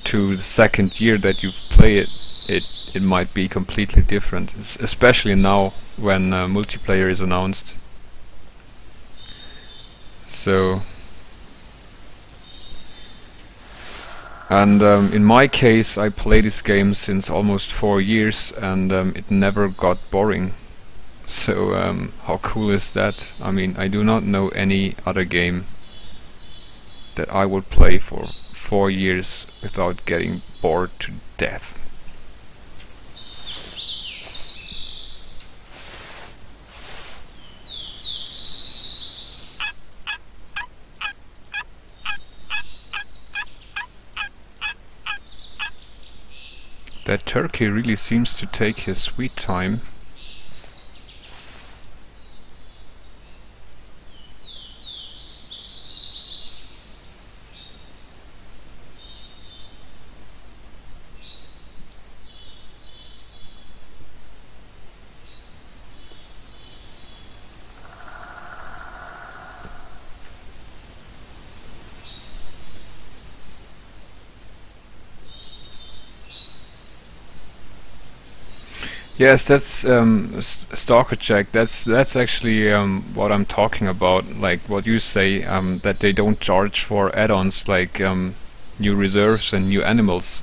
to the second year that you play it, it might be completely different, especially now when multiplayer is announced. So, and in my case, I play this game since almost 4 years, and it never got boring. So how cool is that? I mean, I do not know any other game that I would play for 4 years without getting bored to death. That turkey really seems to take his sweet time. Yes, that's Stalker Check. That's actually what I'm talking about. Like what you say, that they don't charge for add-ons like new reserves and new animals.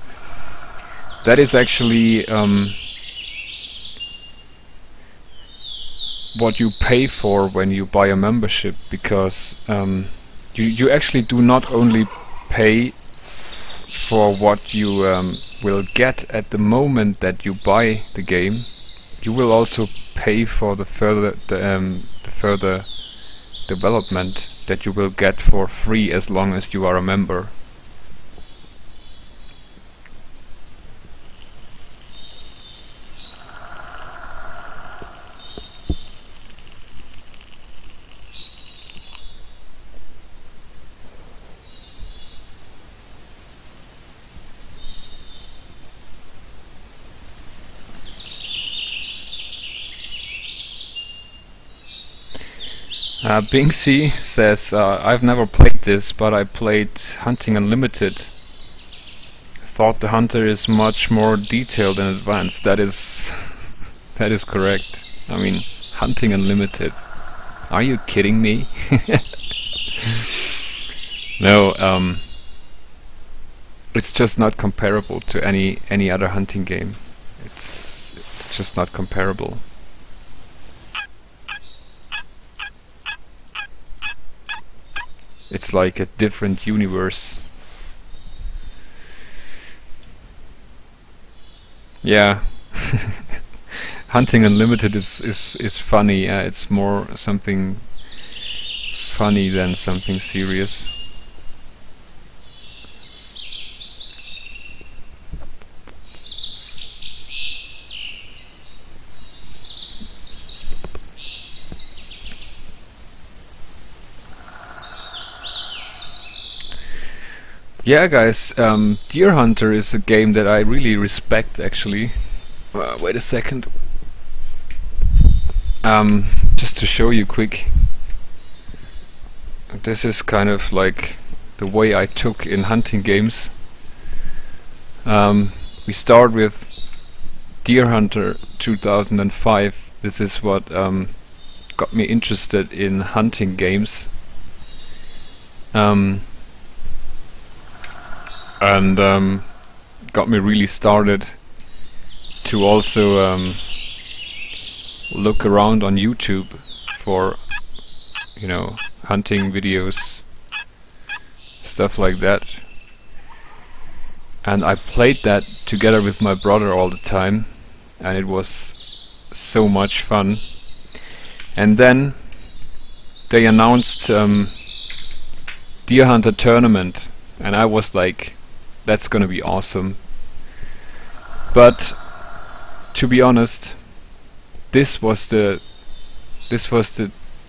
That is actually what you pay for when you buy a membership, because you actually do not only pay for what you will get at the moment that you buy the game, you will also pay for the further development that you will get for free as long as you are a member. Bingsy says, I've never played this, but I played Hunting Unlimited. Thought the Hunter is much more detailed and advanced. That is correct. I mean, Hunting Unlimited. Are you kidding me? No, it's just not comparable to any other hunting game. It's just not comparable. It's like a different universe. Yeah. Hunting Unlimited is funny. It's more something funny than something serious. Yeah, guys, Deer Hunter is a game that I really respect, actually. Wait a second. Just to show you quick. This is kind of like the way I took in hunting games. We start with Deer Hunter 2005. This is what got me interested in hunting games. and got me really started to also look around on YouTube for, you know, hunting videos, stuff like that. And I played that together with my brother all the time, and it was so much fun. And then they announced Deer Hunter tournament, and I was like, that's gonna be awesome. But to be honest, this was the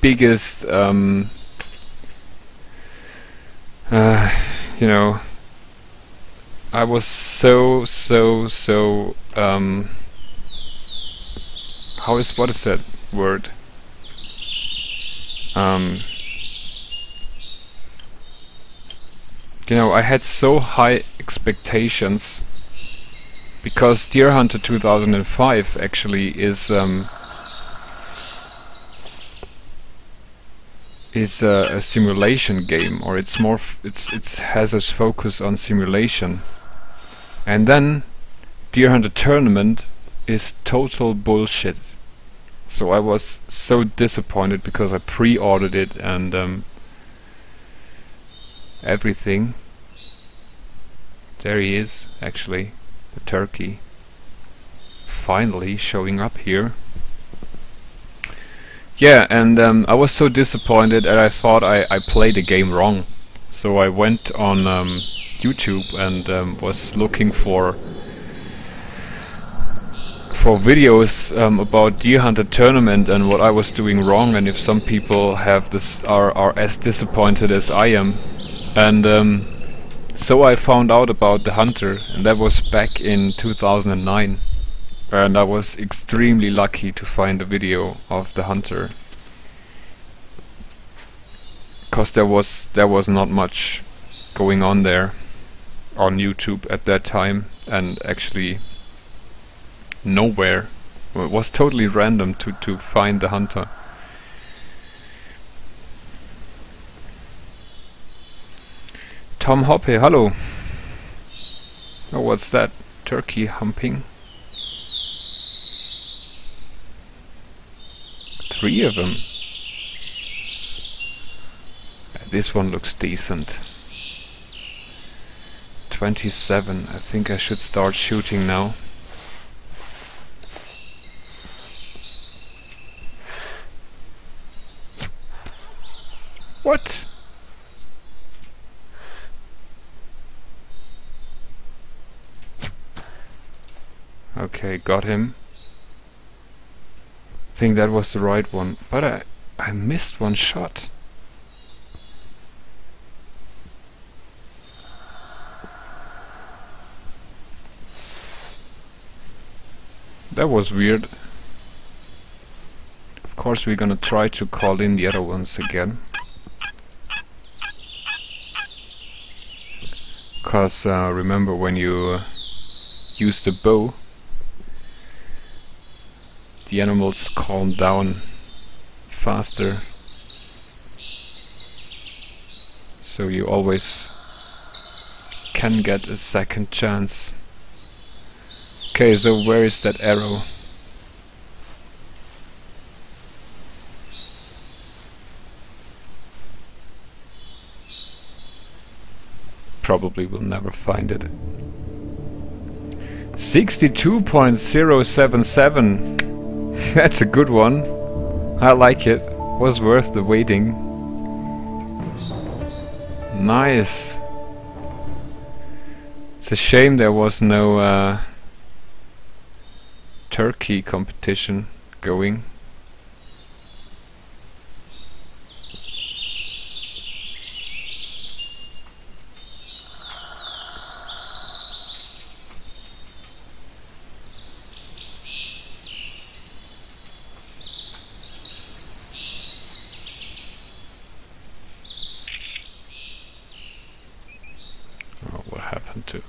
biggest you know, I was so what is that word? You know, I had so high expectations because Deer Hunter 2005 actually is a simulation game, or it's more it has a focus on simulation. And then Deer Hunter Tournament is total bullshit. So I was so disappointed because I pre-ordered it and everything. There he is, actually, the turkey, finally showing up here. Yeah, and I was so disappointed, and I thought I played the game wrong. So I went on YouTube and was looking for videos about Deer Hunter tournament and what I was doing wrong, and if some people have this are as disappointed as I am. And so I found out about the Hunter, and that was back in 2009. And I was extremely lucky to find a video of the Hunter, cause there was not much going on there on YouTube at that time, and actually nowhere. Well, it was totally random to find the Hunter. Tom Hoppe, hello. Oh, what's that? Turkey humping? 3 of them. This one looks decent. 27. I think I should start shooting now. What? Okay, got him. I think that was the right one, but I missed one shot. That was weird. Of course we're gonna try to call in the other ones again. Cause remember, when you use the bow, the animals calm down faster, so you always can get a second chance. Okay, so where is that arrow? Probably will never find it. 62.077. That's a good one. I like it. Was worth the waiting. Nice. It's a shame there was no turkey competition going. Oh, what happened to...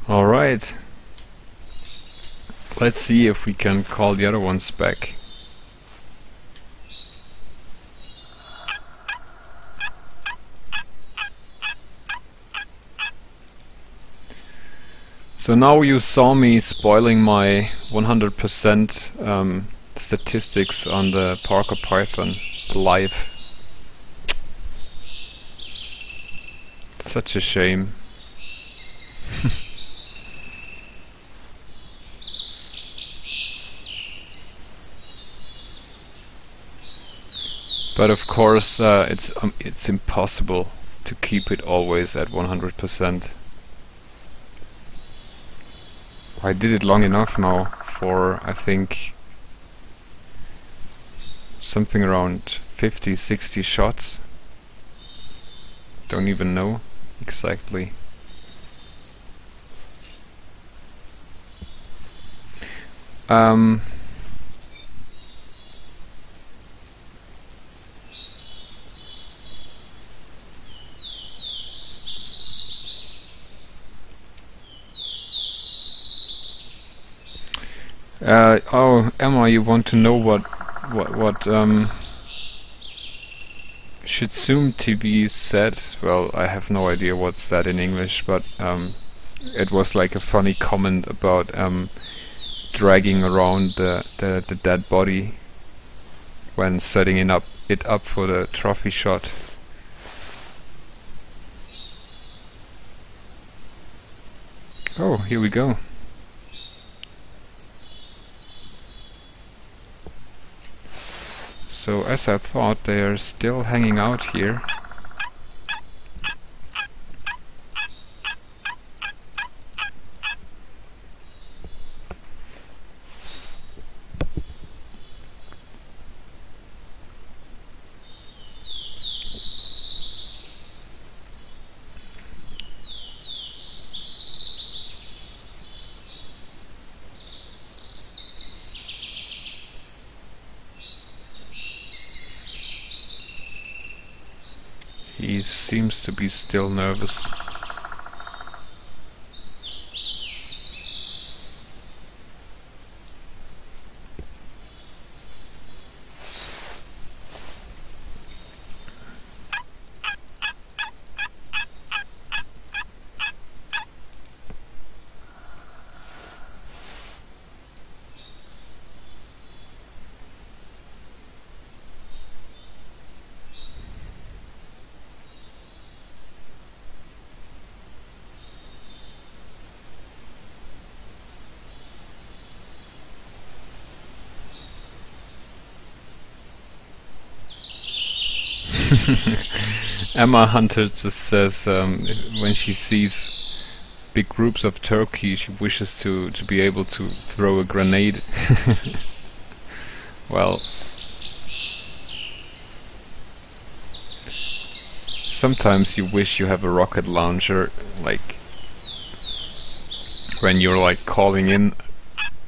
Alright. Let's see if we can call the other ones back. So now you saw me spoiling my 100% statistics on the Parker Python live. Such a shame. But of course, it's impossible to keep it always at 100%. I did it long enough now for, I think, something around 50-60 shots. Don't even know exactly. Oh, Emma, you want to know what Shitsum TV said? Well, I have no idea what's that in English, but it was like a funny comment about dragging around the dead body when setting it up for the trophy shot. Oh, here we go. So as I thought, they are still hanging out here. He seems to be still nervous. Emma Hunter just says when she sees big groups of turkey, she wishes to be able to throw a grenade. Well, sometimes you wish you have a rocket launcher, like when you're like calling in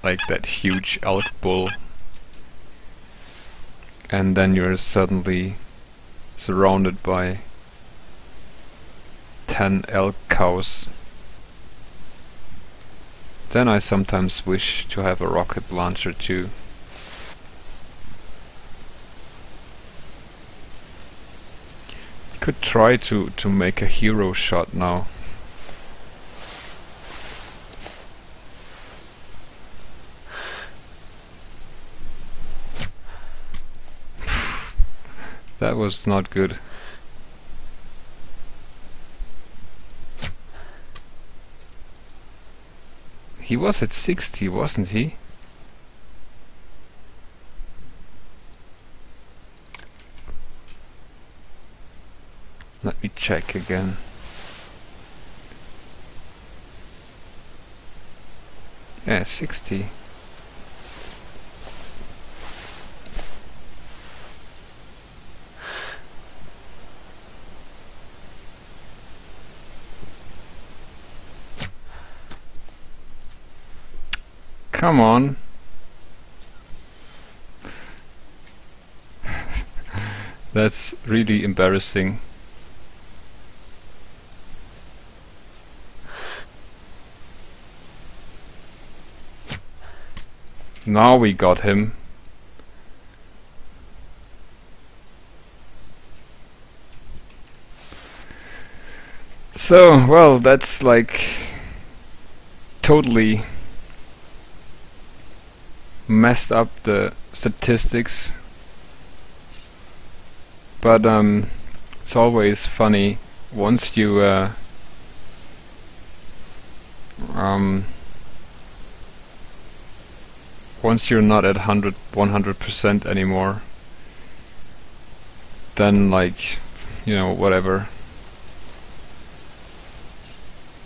like that huge elk bull, and then you're suddenly surrounded by 10 elk cows. Then I sometimes wish to have a rocket launcher too. Could try to make a hero shot now. That was not good. He was at 60, wasn't he? Let me check again. Yeah, 60. Come on. That's really embarrassing. Now we got him. So, well, that's like totally messed up the statistics, but it's always funny once you once you're not at 100% anymore, then, like, you know, whatever.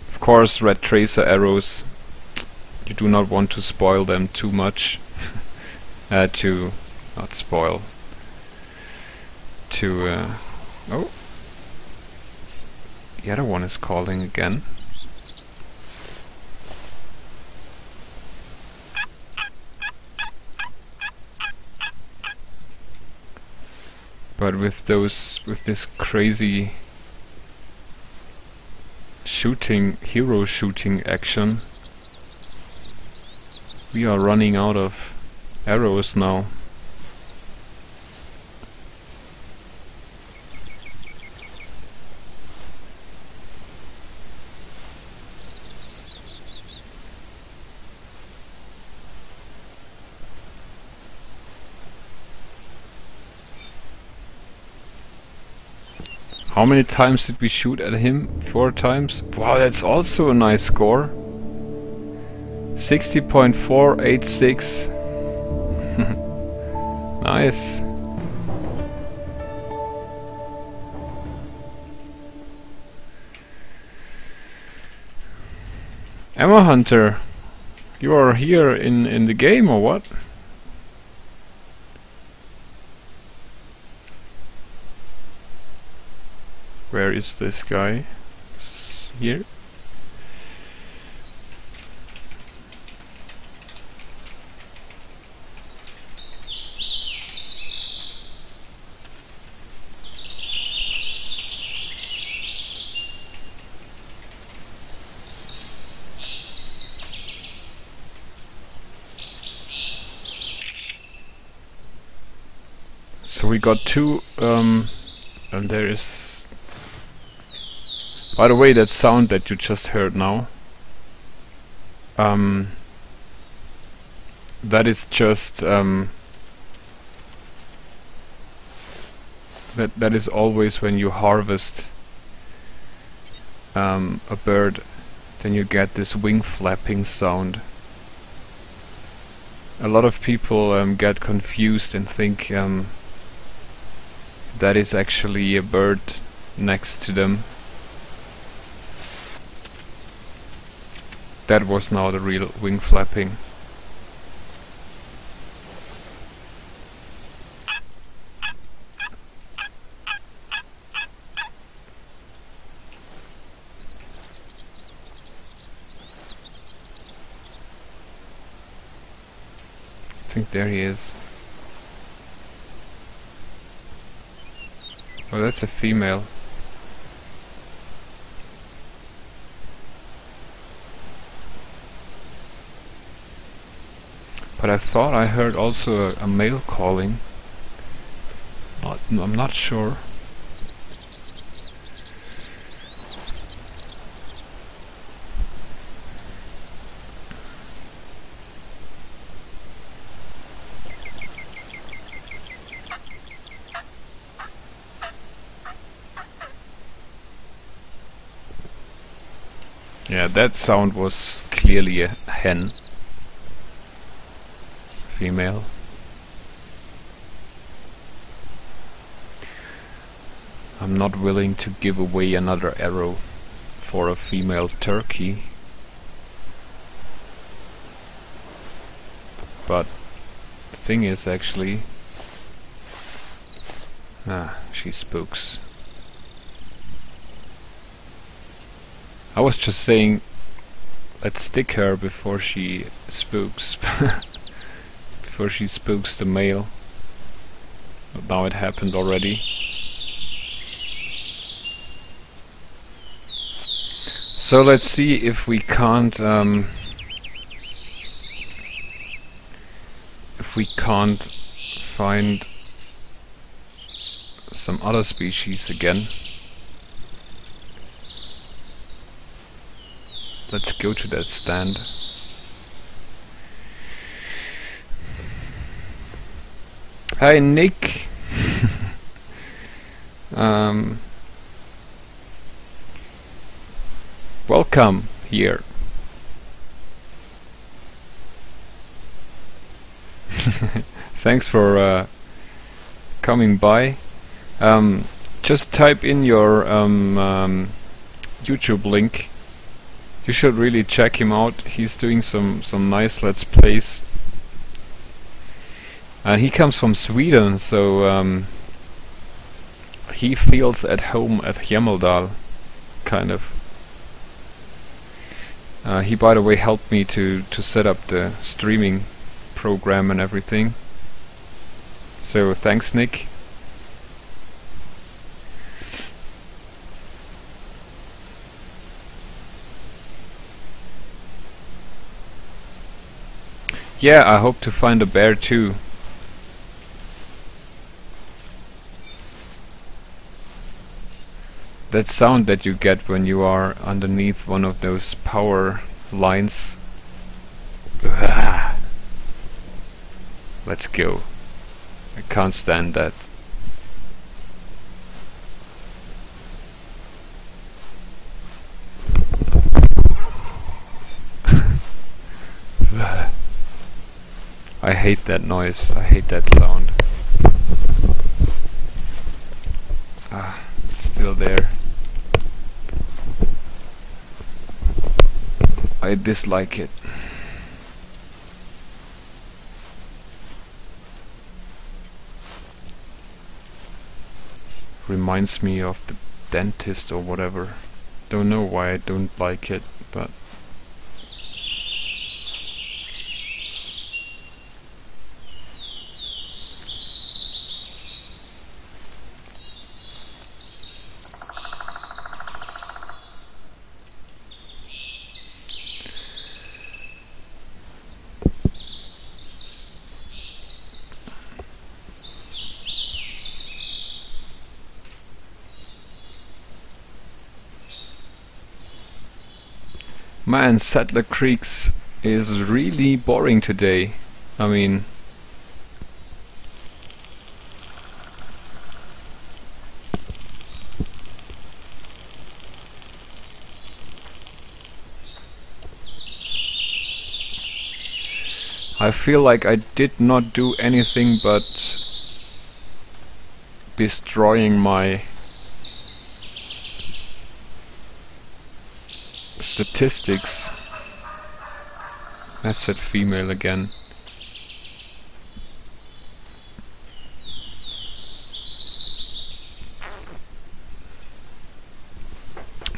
Of course, red tracer arrows, you do not want to spoil them too much. To not spoil. To oh, the other one is calling again. But with this crazy hero shooting action, we are running out of arrows now. How many times did we shoot at him? 4 times? Wow, that's also a nice score. 60.486. Nice. Emma Hunter, you are here in the game or what? Where is this guy? Here? So we got 2, and there is... By the way, that sound that you just heard now, that is just that is always when you harvest a bird, then you get this wing flapping sound. A lot of people get confused and think that is actually a bird next to them. That was now the real wing flapping. I think there he is. Oh, that's a female. But I thought I heard also a male calling. I'm not sure. Yeah, that sound was clearly a hen. Female. I'm not willing to give away another arrow for a female turkey. But the thing is, actually... she spooks. I was just saying, let's stick her before she spooks. Before she spooks the male. But now it happened already. So let's see if we can't find some other species again. Let's go to that stand. Hi Nick. Welcome here. Thanks for coming by. Just type in your YouTube link. You should really check him out. He's doing some nice Let's Plays. And he comes from Sweden, so he feels at home at Hemmeldal, kind of. He, by the way, helped me to set up the streaming program and everything. So thanks, Nick. Yeah, I hope to find a bear too. That sound that you get when you are underneath one of those power lines. Let's go. I can't stand that. I hate that noise. I hate that sound. It's still there. I dislike it. Reminds me of the dentist or whatever. Don't know why I don't like it, but man, Settler Creeks is really boring today. I mean, I feel like I did not do anything but destroying my statistics. That's that female again.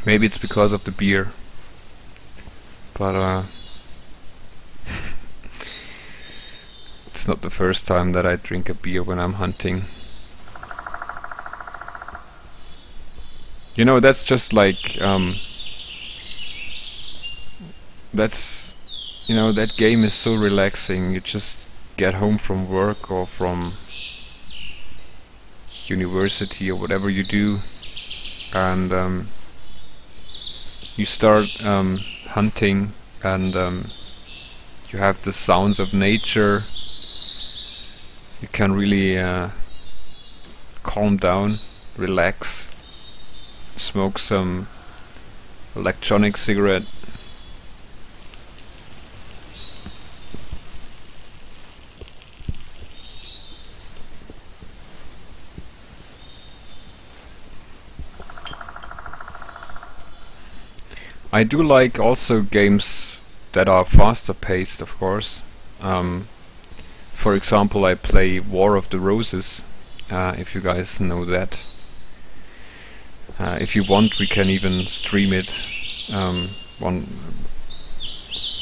Maybe it's because of the beer, but it's not the first time that I drink a beer when I'm hunting. You know, that's just like that's, you know, that game is so relaxing. You just get home from work or from university or whatever you do, and you start hunting, and you have the sounds of nature. You can really calm down, relax, smoke some electronic cigarette. I do like also games that are faster paced, of course. For example, I play War of the Roses, if you guys know that. If you want, we can even stream it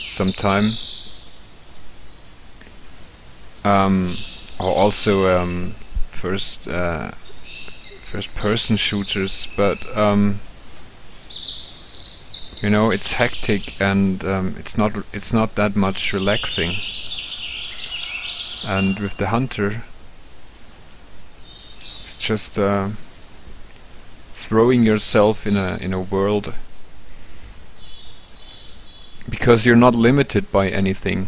sometime. Or also first person shooters, but you know, it's hectic, and it's not that much relaxing. And with the Hunter, it's just throwing yourself in a world because you're not limited by anything.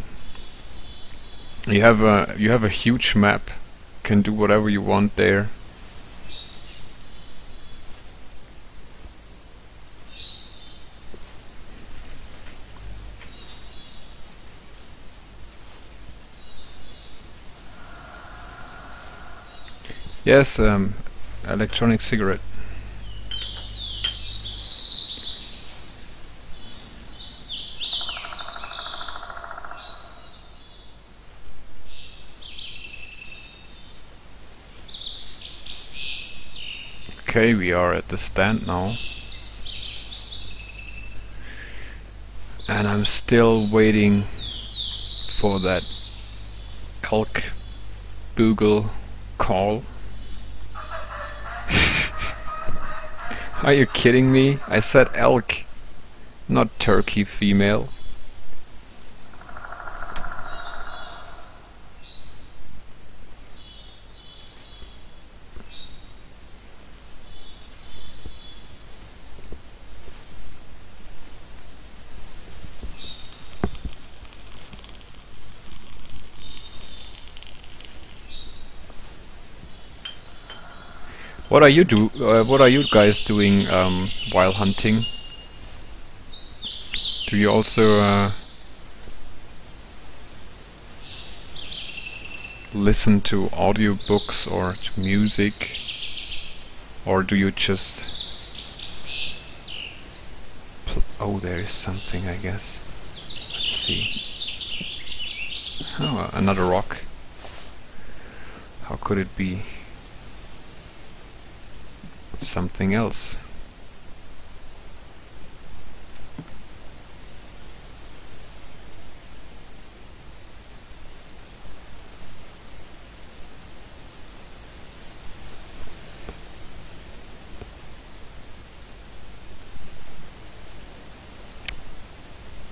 You have a huge map. Can do whatever you want there. Yes, electronic cigarette. Okay, we are at the stand now. And I'm still waiting for that elk bugle call. Are you kidding me? I said elk, not turkey female. What are you guys doing while hunting? Do you also listen to audiobooks or to music, or do you just oh, there is something, I guess. Let's see. Oh, another rock. How could it be something else?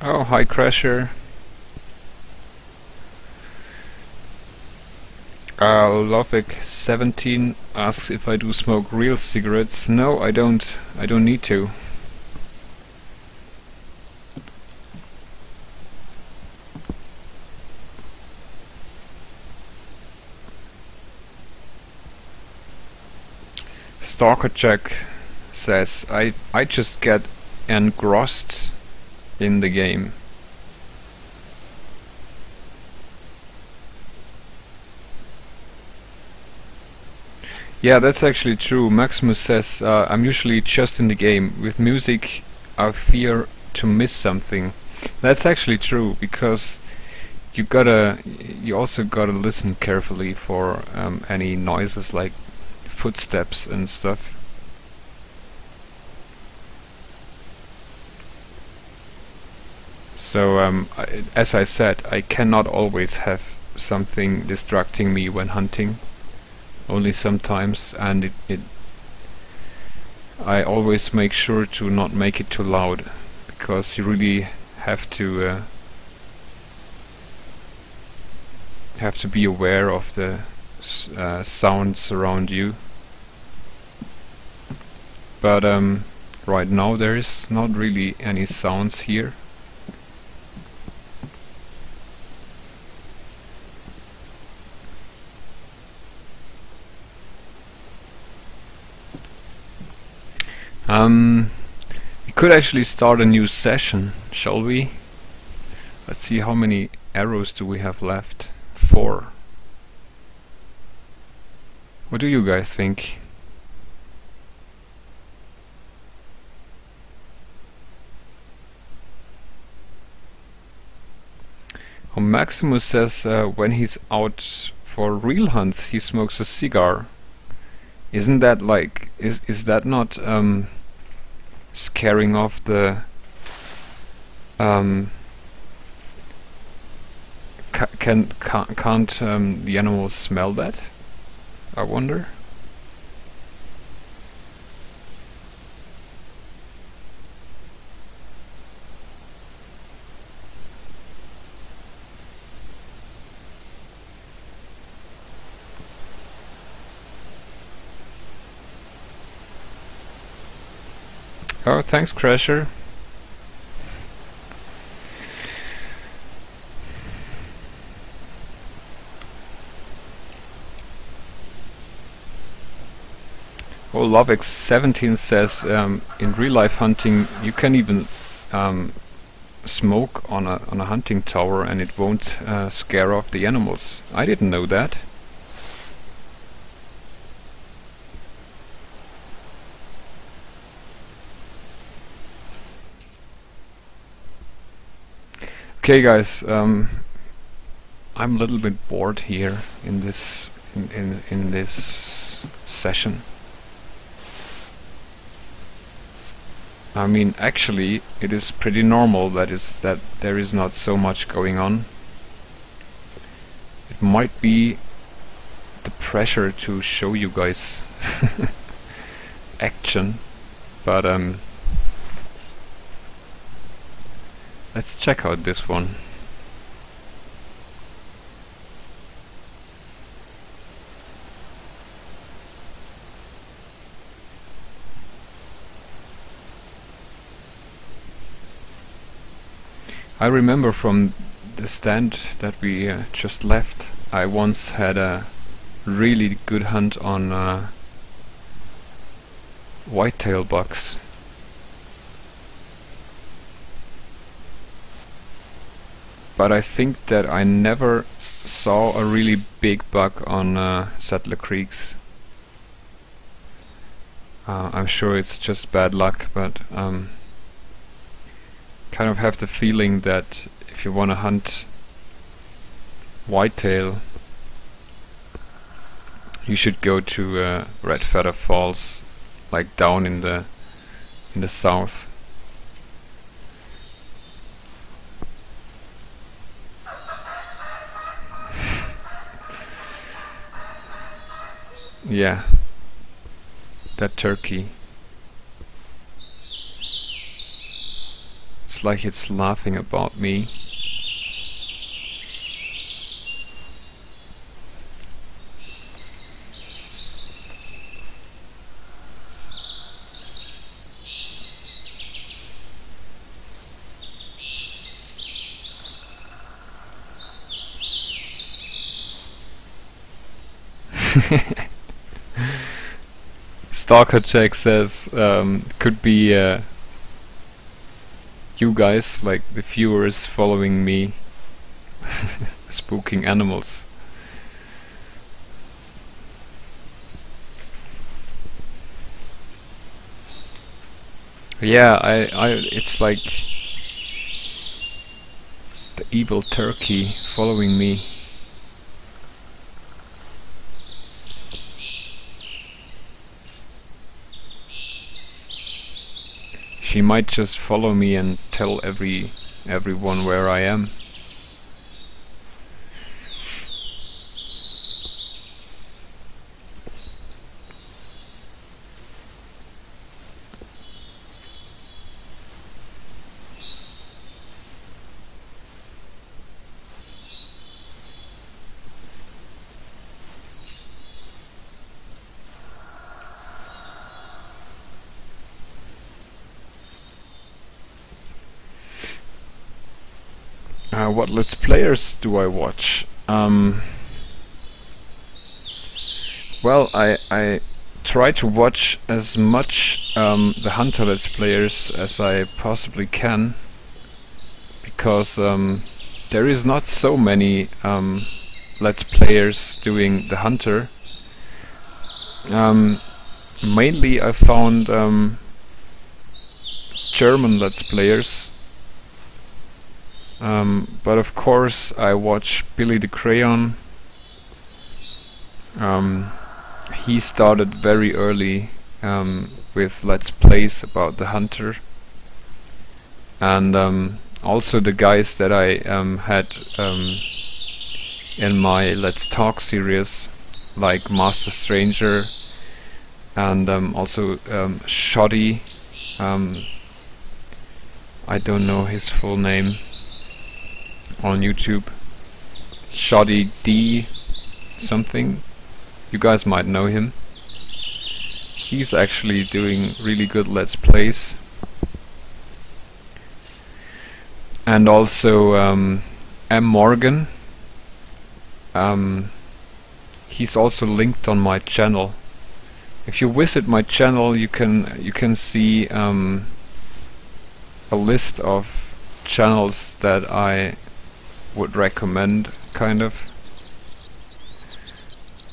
Oh, hi Crasher. Lovic17 asks if I do smoke real cigarettes. No, I don't. I don't need to. Stalker Jack says I just get engrossed in the game. Yeah, that's actually true. Maximus says I'm usually just in the game. With music I fear to miss something. That's actually true, because you also gotta listen carefully for any noises like footsteps and stuff. So as I said, I cannot always have something distracting me when hunting. Only sometimes, and I always make sure to not make it too loud, because you really have to be aware of the sounds around you. But right now there is not really any sounds here. We could actually start a new session, shall we? Let's see, how many arrows do we have left? 4. What do you guys think? Oh, Maximus says when he's out for real hunts he smokes a cigar. Isn't that like, is that not scaring off the can't the animals smell that? I wonder. Oh, thanks, Crasher. Oh, Lovex17 says in real life hunting you can even smoke on a hunting tower and it won't scare off the animals. I didn't know that. Okay, guys, I'm a little bit bored here in this in this session. I mean, actually, it is pretty normal that there is not so much going on. It might be the pressure to show you guys action, but let's check out this one. I remember from the stand that we just left, I once had a really good hunt on whitetail bucks. But I think that I never saw a really big buck on Settler Creeks. I'm sure it's just bad luck, but kind of have the feeling that if you want to hunt whitetail, you should go to Red Feather Falls, like down in the south. Yeah, that turkey. It's like it's laughing about me. Stalker Jack says could be you guys, like the viewers following me, spooking animals. Yeah, it's like the evil turkey following me. She might just follow me and tell everyone where I am. What Let's Players do I watch? Well, I try to watch as much the Hunter Let's Players as I possibly can, because there is not so many Let's Players doing the Hunter. Mainly I found German Let's Players. But of course I watch Billy the Crayon. He started very early with Let's Plays about the Hunter, and also the guys that I had in my Let's Talk series, like Master Stranger and also Shoddy. I don't know his full name on YouTube. Shoddy D something. You guys might know him. He's actually doing really good Let's Plays. And also M. Morgan. He's also linked on my channel if you visit my channel, you can see a list of channels that I would recommend, kind of.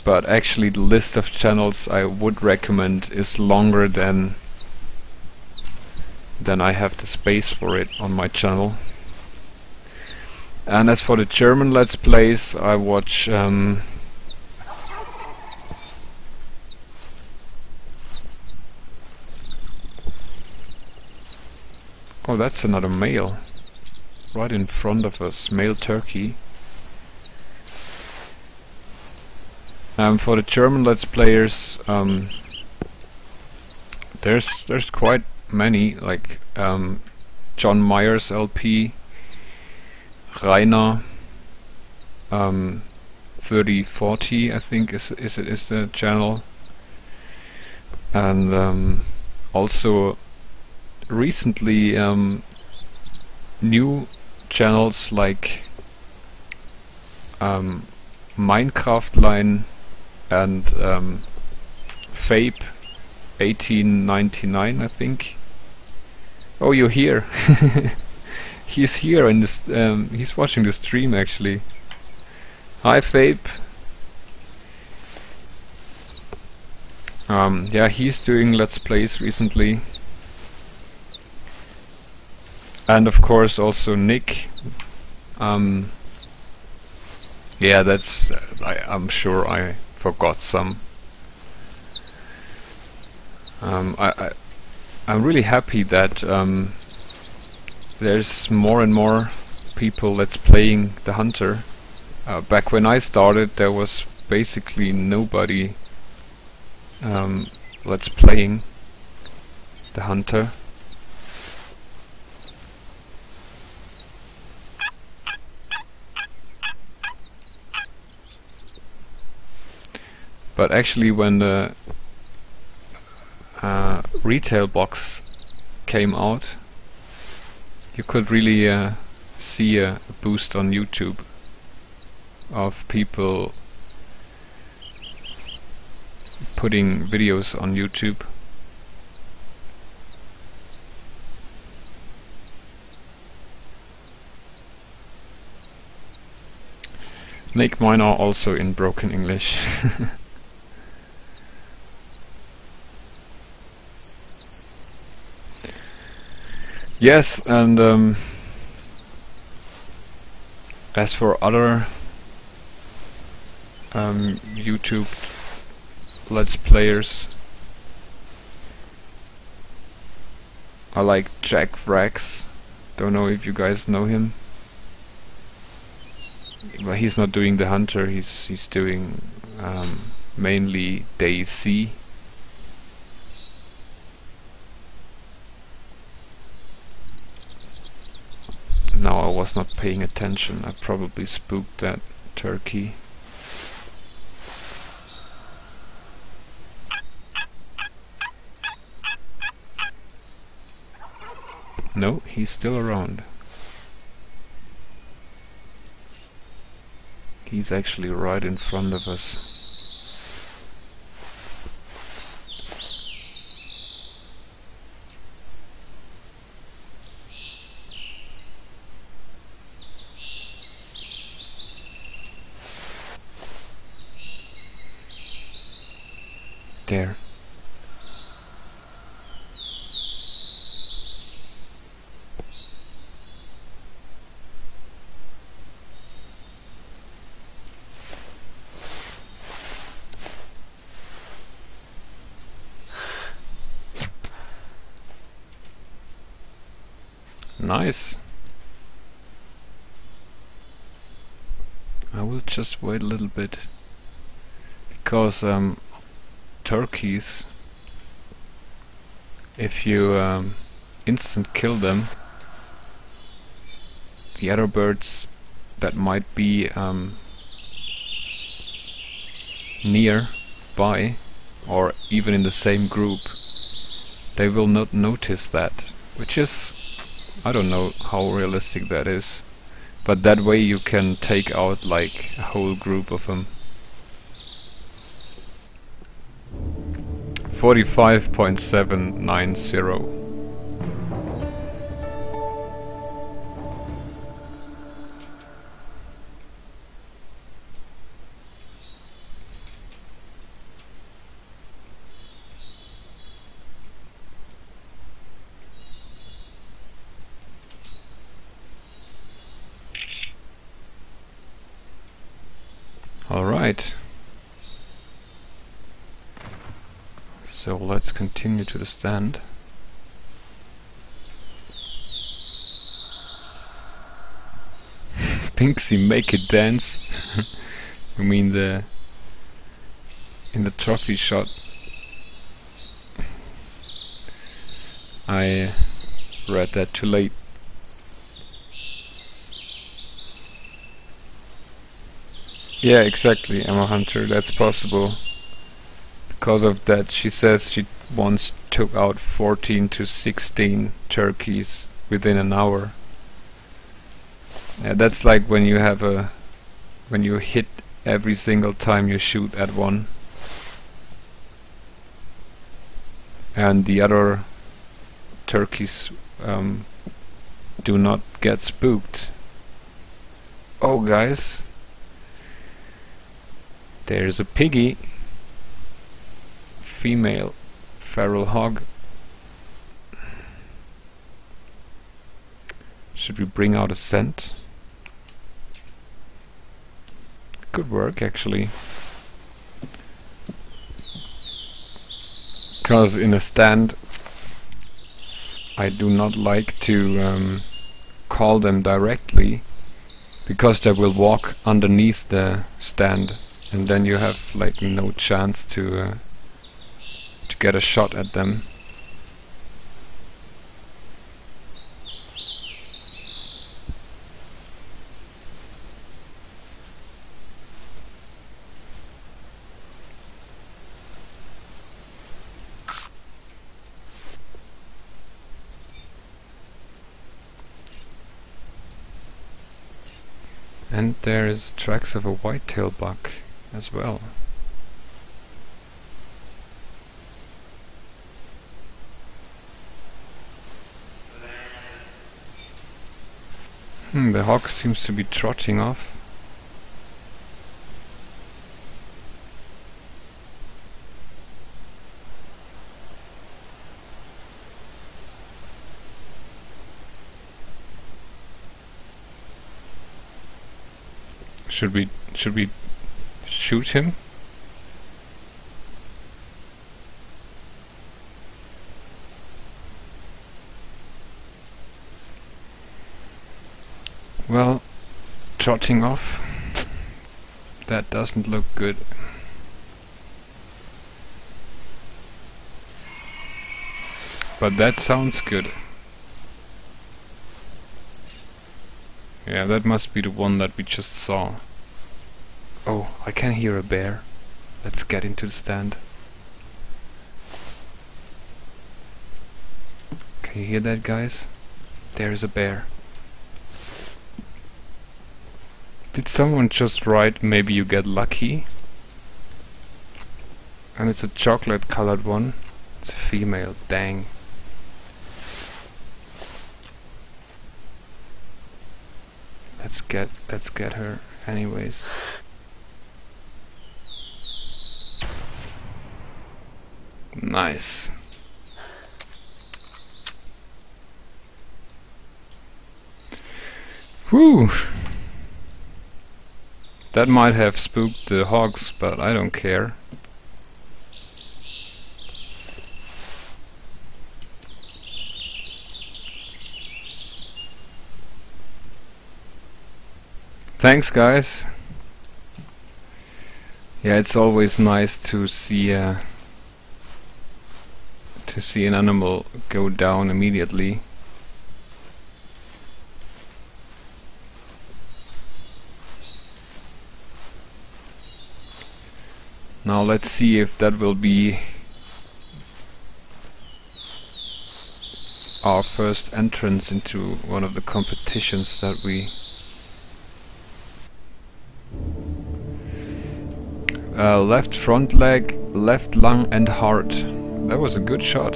But actually the list of channels I would recommend is longer than I have the space for it on my channel. And as for the German Let's Plays, I watch oh, that's another male right in front of us, male turkey. For the German Let's Players, there's quite many, like John Myers LP, Rainer 3040, I think is the channel, and also recently new channels like Minecraft Line and Fape 1899, I think. Oh, you're here. He's here in this. He's watching the stream actually. Hi, Fape. Yeah, he's doing Let's Plays recently, and of course also Nick. Yeah, that's. I'm sure I forgot some. I'm really happy that there's more and more people Let's Playing the Hunter. Back when I started, there was basically nobody Let's Playing the Hunter. But actually, when the retail box came out, you could really see a boost on YouTube of people putting videos on YouTube. Nick, mine are also in broken English. Yes, and as for other YouTube Let's Players, I like Jack Vrax. Don't know if you guys know him. Well, he's not doing the Hunter. He's doing mainly DayZ. No, I was not paying attention. I probably spooked that turkey. No, he's still around. He's actually right in front of us. There. Nice. I will just wait a little bit, because turkeys, if you instant kill them, the other birds that might be nearby or even in the same group, they will not notice that, which is, I don't know how realistic that is, but that way you can take out like a whole group of them. 45.790. All right. So let's continue to the stand. Pinksy, make it dance. You mean in the trophy shot? I read that too late. Yeah, exactly, Emma Hunter, that's possible. Because of that, she says she once took out 14 to 16 turkeys within an hour. Yeah, that's like when you hit every single time you shoot at one, and the other turkeys do not get spooked. Oh guys, there's a piggy. Female feral hog. Should we bring out a scent? Good work, actually. Because in a stand I do not like to call them directly, because they will walk underneath the stand and then you have like no chance to get a shot at them. And there is tracks of a whitetail buck as well. The hog seems to be trotting off. Should we shoot him? Well, trotting off, that doesn't look good. But that sounds good. Yeah, that must be the one that we just saw. Oh, I can hear a bear. Let's get into the stand. Can you hear that, guys? There's a bear. Did someone just write, maybe you get lucky? And it's a chocolate colored one. It's a female, dang. Let's get her anyways. Nice. Whew. That might have spooked the hogs, but I don't care. Thanks, guys. Yeah, it's always nice to see an animal go down immediately. Now let's see if that will be our first entrance into one of the competitions that we left front leg, left lung and heart. That was a good shot.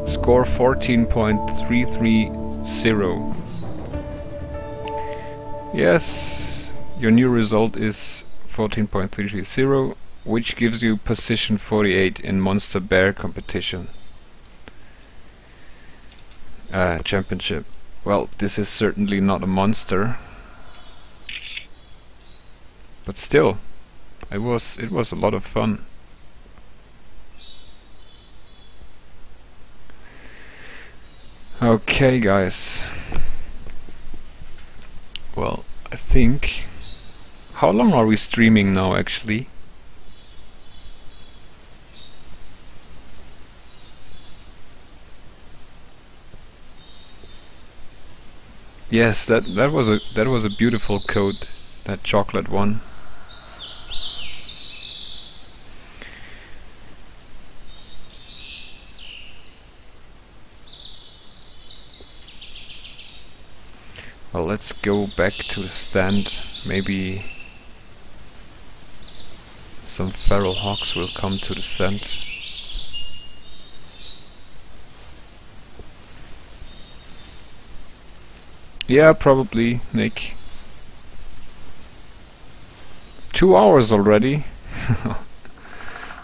Score 14.330. Yes, your new result is 14.330, which gives you position 48 in Monster Bear competition. Championship. Well, this is certainly not a monster, but still, it was a lot of fun. Okay, guys. Well, I think. How long are we streaming now, actually? Yes, that was a beautiful code, that chocolate one. Well, let's go back to the stand. Maybe some feral hogs will come to the scent. Yeah, probably, Nick. 2 hours already.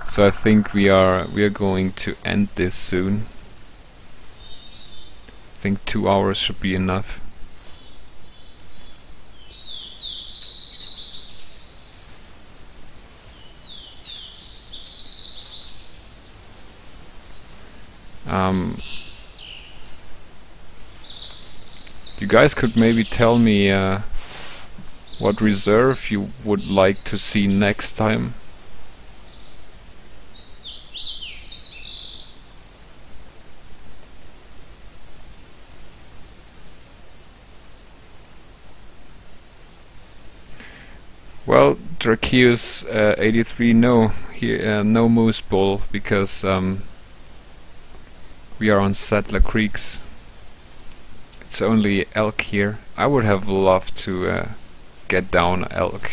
So I think we are going to end this soon. I think 2 hours should be enough. You guys could maybe tell me what reserve you would like to see next time. Well, Drakeus 83, no, no moose bull, because we are on Saddler Creeks. It's only elk here. I would have loved to get down elk,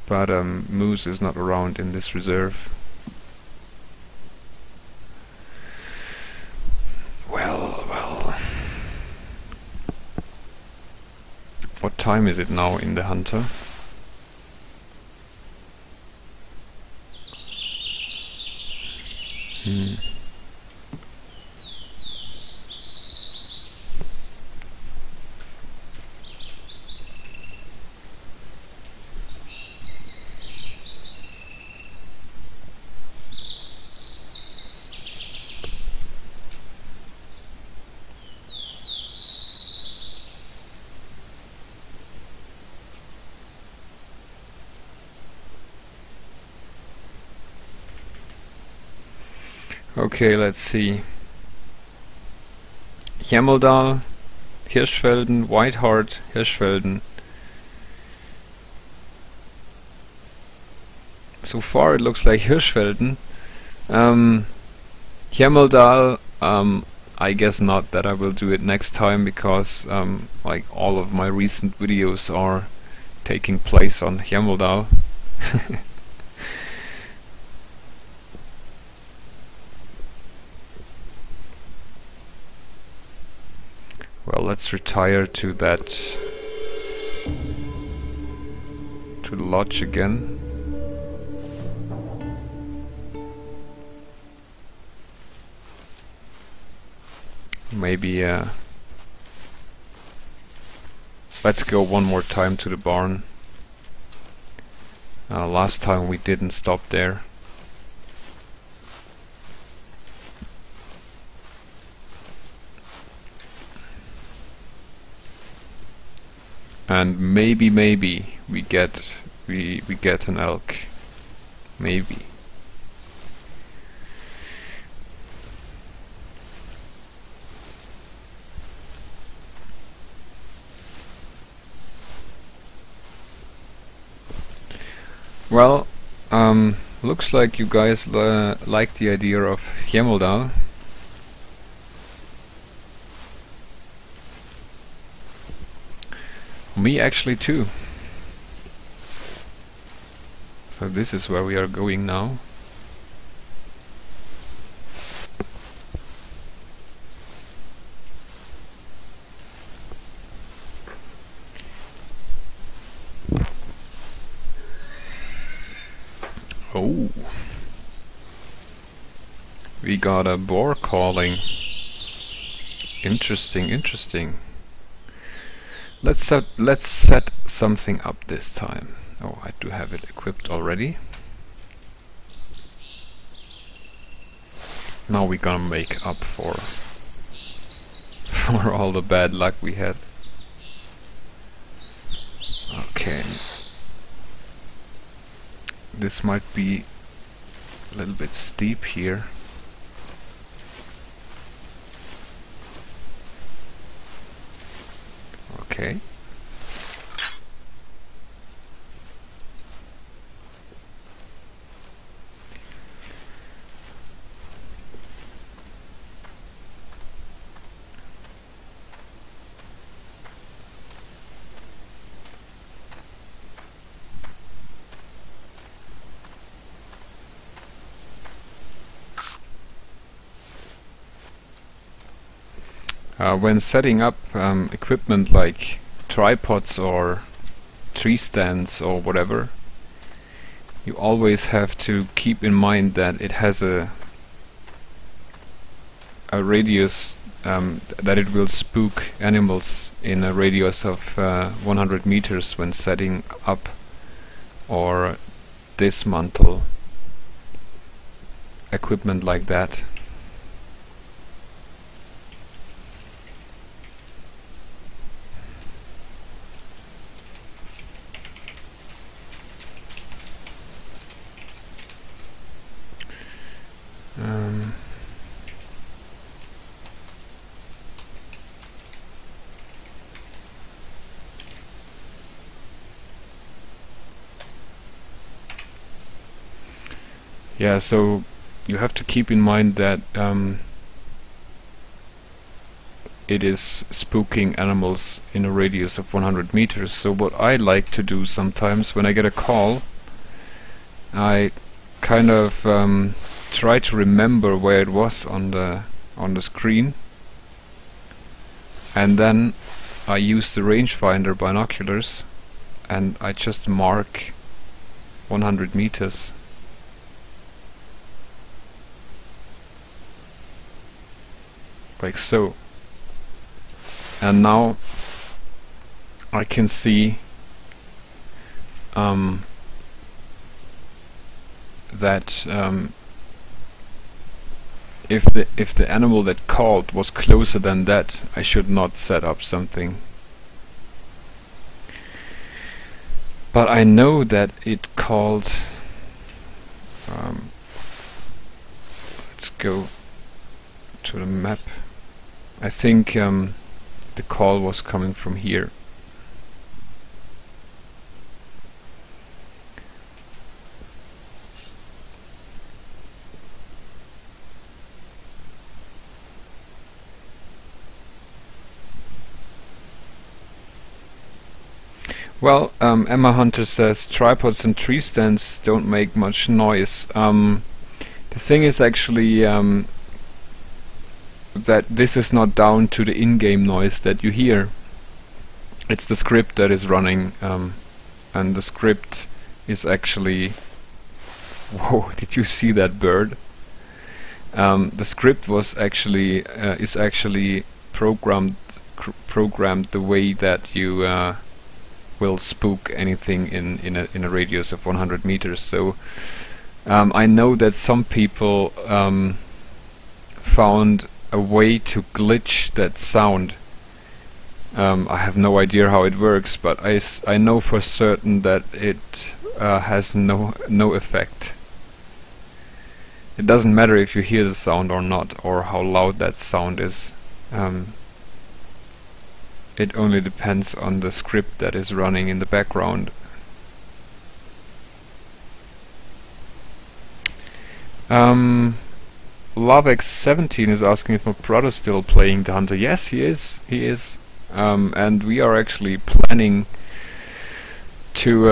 but moose is not around in this reserve. Well, what time is it now in the Hunter? Okay, let's see. Hemmeldal, Hirschfelden, Whiteheart, Hirschfelden. So far it looks like Hirschfelden. Hemmeldal, I guess not that I will do it next time, because like all of my recent videos are taking place on Hemmeldal. Well, let's retire to that, to the lodge again. Maybe let's go one more time to the barn. Last time we didn't stop there. And maybe we get an elk. Maybe. Well, looks like you guys like the idea of Hemmeldal. Me actually too. So this is where we are going now. Oh, we got a boar calling. Interesting, interesting. Let's set something up this time. Oh, I do have it equipped already. Now we're gonna make up for all the bad luck we had. Okay. This might be a little bit steep here. Okay. When setting up equipment like tripods or tree stands or whatever, you always have to keep in mind that it has a radius, that it will spook animals in a radius of 100 meters when setting up or dismantle equipment like that. Yeah, so you have to keep in mind that it is spooking animals in a radius of 100 meters. So what I like to do sometimes when I get a call, I kind of try to remember where it was on the screen, and then I use the rangefinder binoculars and I just mark 100 meters. Like so. And now I can see that if the animal that called was closer than that, I should not set up something. But I know that it called. Let's go to the map. I think the call was coming from here. Well, Emma Hunter says tripods and tree stands don't make much noise. The thing is actually that this is not down to the in-game noise that you hear. It's the script that is running, and the script is actually... Whoa, did you see that bird? The script was actually is actually programmed the way that you will spook anything in a radius of 100 meters. So I know that some people found a way to glitch that sound. I have no idea how it works, but I know for certain that it has no effect. It doesn't matter if you hear the sound or not, or how loud that sound is. It only depends on the script that is running in the background. Lovex17 is asking if my brother's still playing the Hunter. Yes, he is. He is. And we are actually planning to...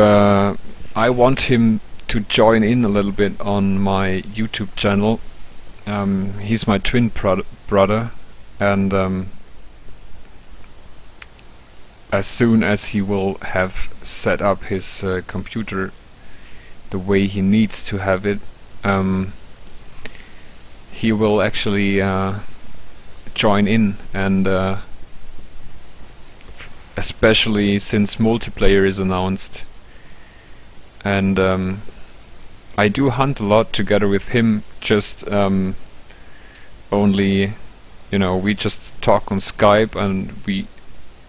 I want him to join in a little bit on my YouTube channel. He's my twin brother, and as soon as he will have set up his computer the way he needs to have it, he will actually join in, and especially since multiplayer is announced. And I do hunt a lot together with him, just only, you know, we just talk on Skype, and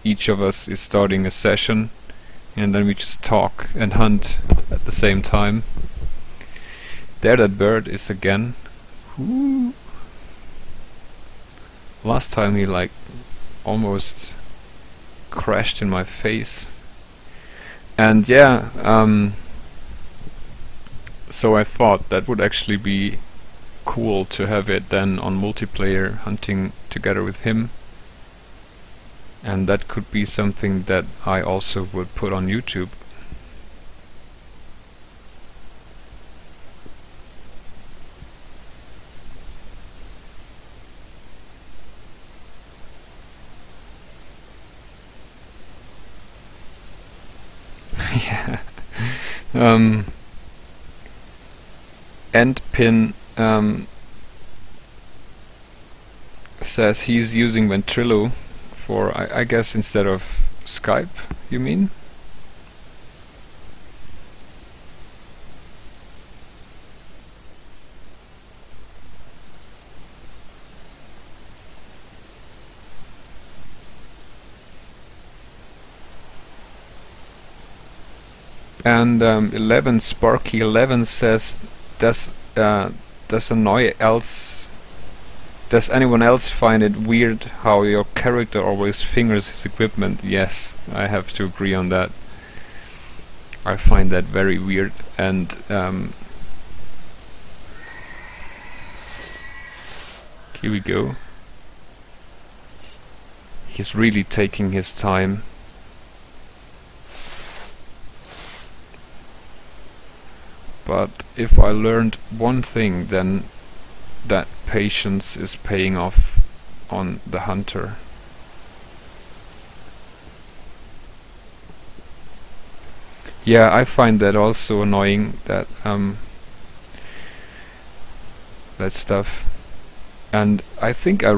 each of us is starting a session, and then we just talk and hunt at the same time. There that bird is again. Ooh. Last time he like almost crashed in my face. And yeah, so I thought that would actually be cool to have it then on multiplayer, hunting together with him. And that could be something that I also would put on YouTube. Yeah. Endpin says he's using Ventrilo for, I guess, instead of Skype, you mean? And 11 Sparky 11 says, does anyone else find it weird how your character always fingers his equipment? Yes, I have to agree on that. I find that very weird, and here we go. He's really taking his time. But if I learned one thing, then that patience is paying off on the hunter. Yeah, I find that also annoying, that that stuff. And I think I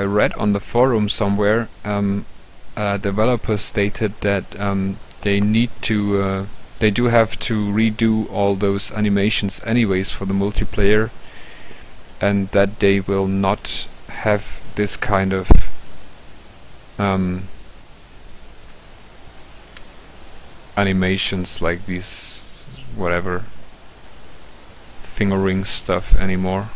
read on the forum somewhere, a developer stated that they need to they do have to redo all those animations anyways for the multiplayer, and that they will not have this kind of animations like these whatever fingering stuff anymore.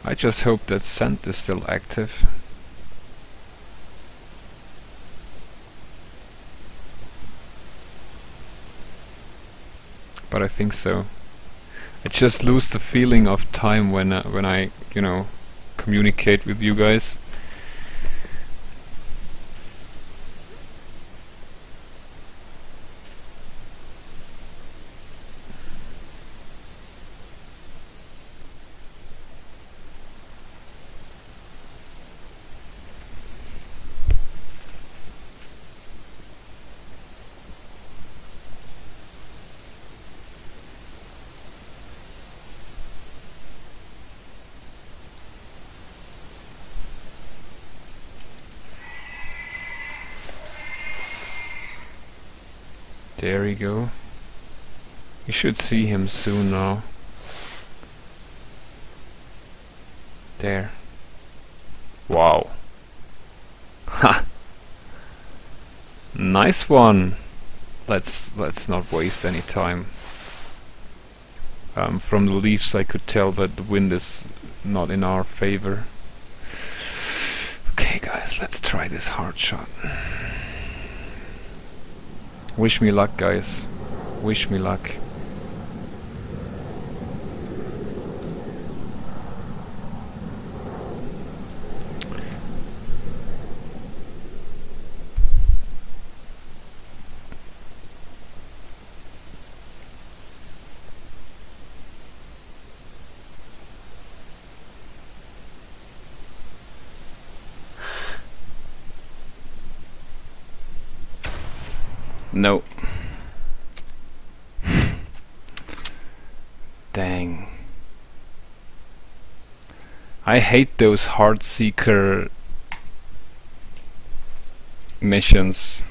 I just hope that scent is still active. But I think so. I just lose the feeling of time when I, you know, communicate with you guys. There we go. You should see him soon now. There. Wow. Ha! Nice one. Let's not waste any time. From the leaves I could tell that the wind is not in our favor. Okay guys, let's try this hard shot. Wish me luck, guys. Wish me luck. No. Dang. I hate those heart seeker missions.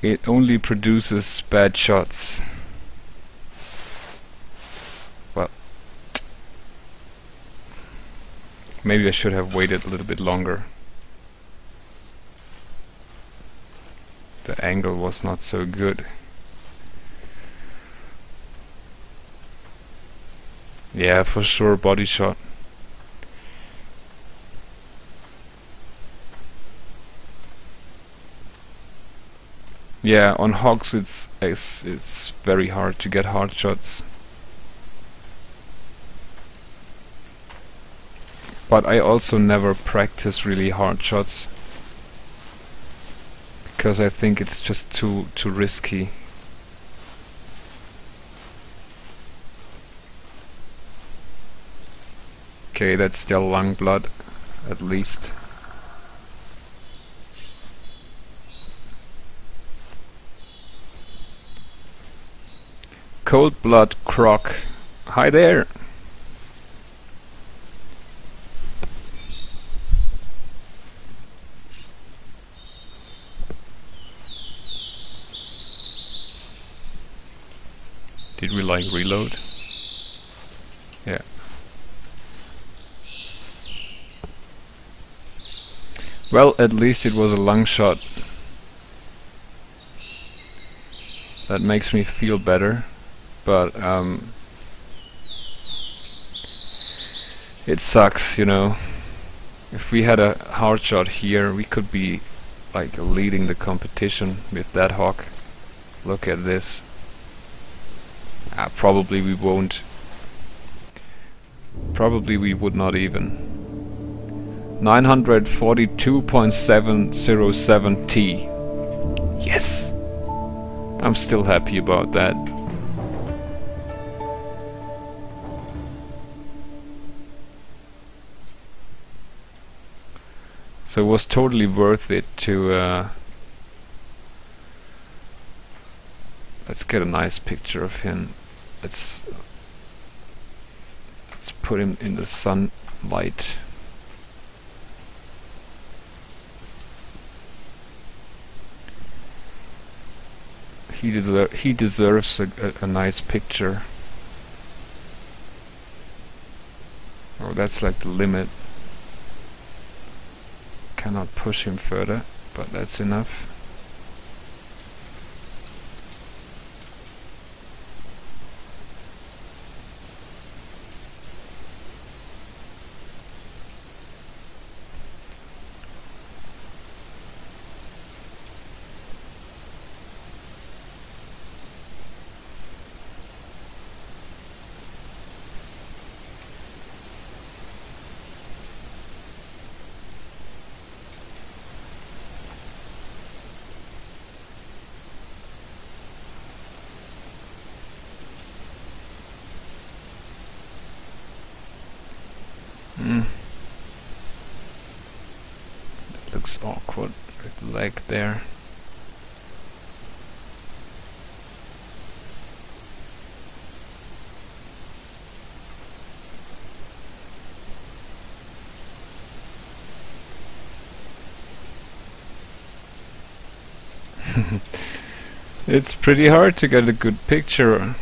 It only produces bad shots. Well, maybe I should have waited a little bit longer. The angle was not so good. Yeah, for sure, body shot. Yeah, on hogs it's very hard to get hard shots. But I also never practice really hard shots, because I think it's just too risky. Okay, that's still lung blood, at least. Cold blood croc. Hi there. Did we like reload? Yeah. Well, at least it was a lung shot. That makes me feel better. But it sucks, you know. If we had a hard shot here, we could be like leading the competition with that hawk. Look at this. Probably we won't. Probably we would not even. 942.707 T. Yes! I'm still happy about that. So it was totally worth it to let's get a nice picture of him. Let's put him in the sunlight. He deserves a nice picture. Oh, that's like the limit. Cannot push him further, but that's enough. That looks awkward with the leg there. It's pretty hard to get a good picture.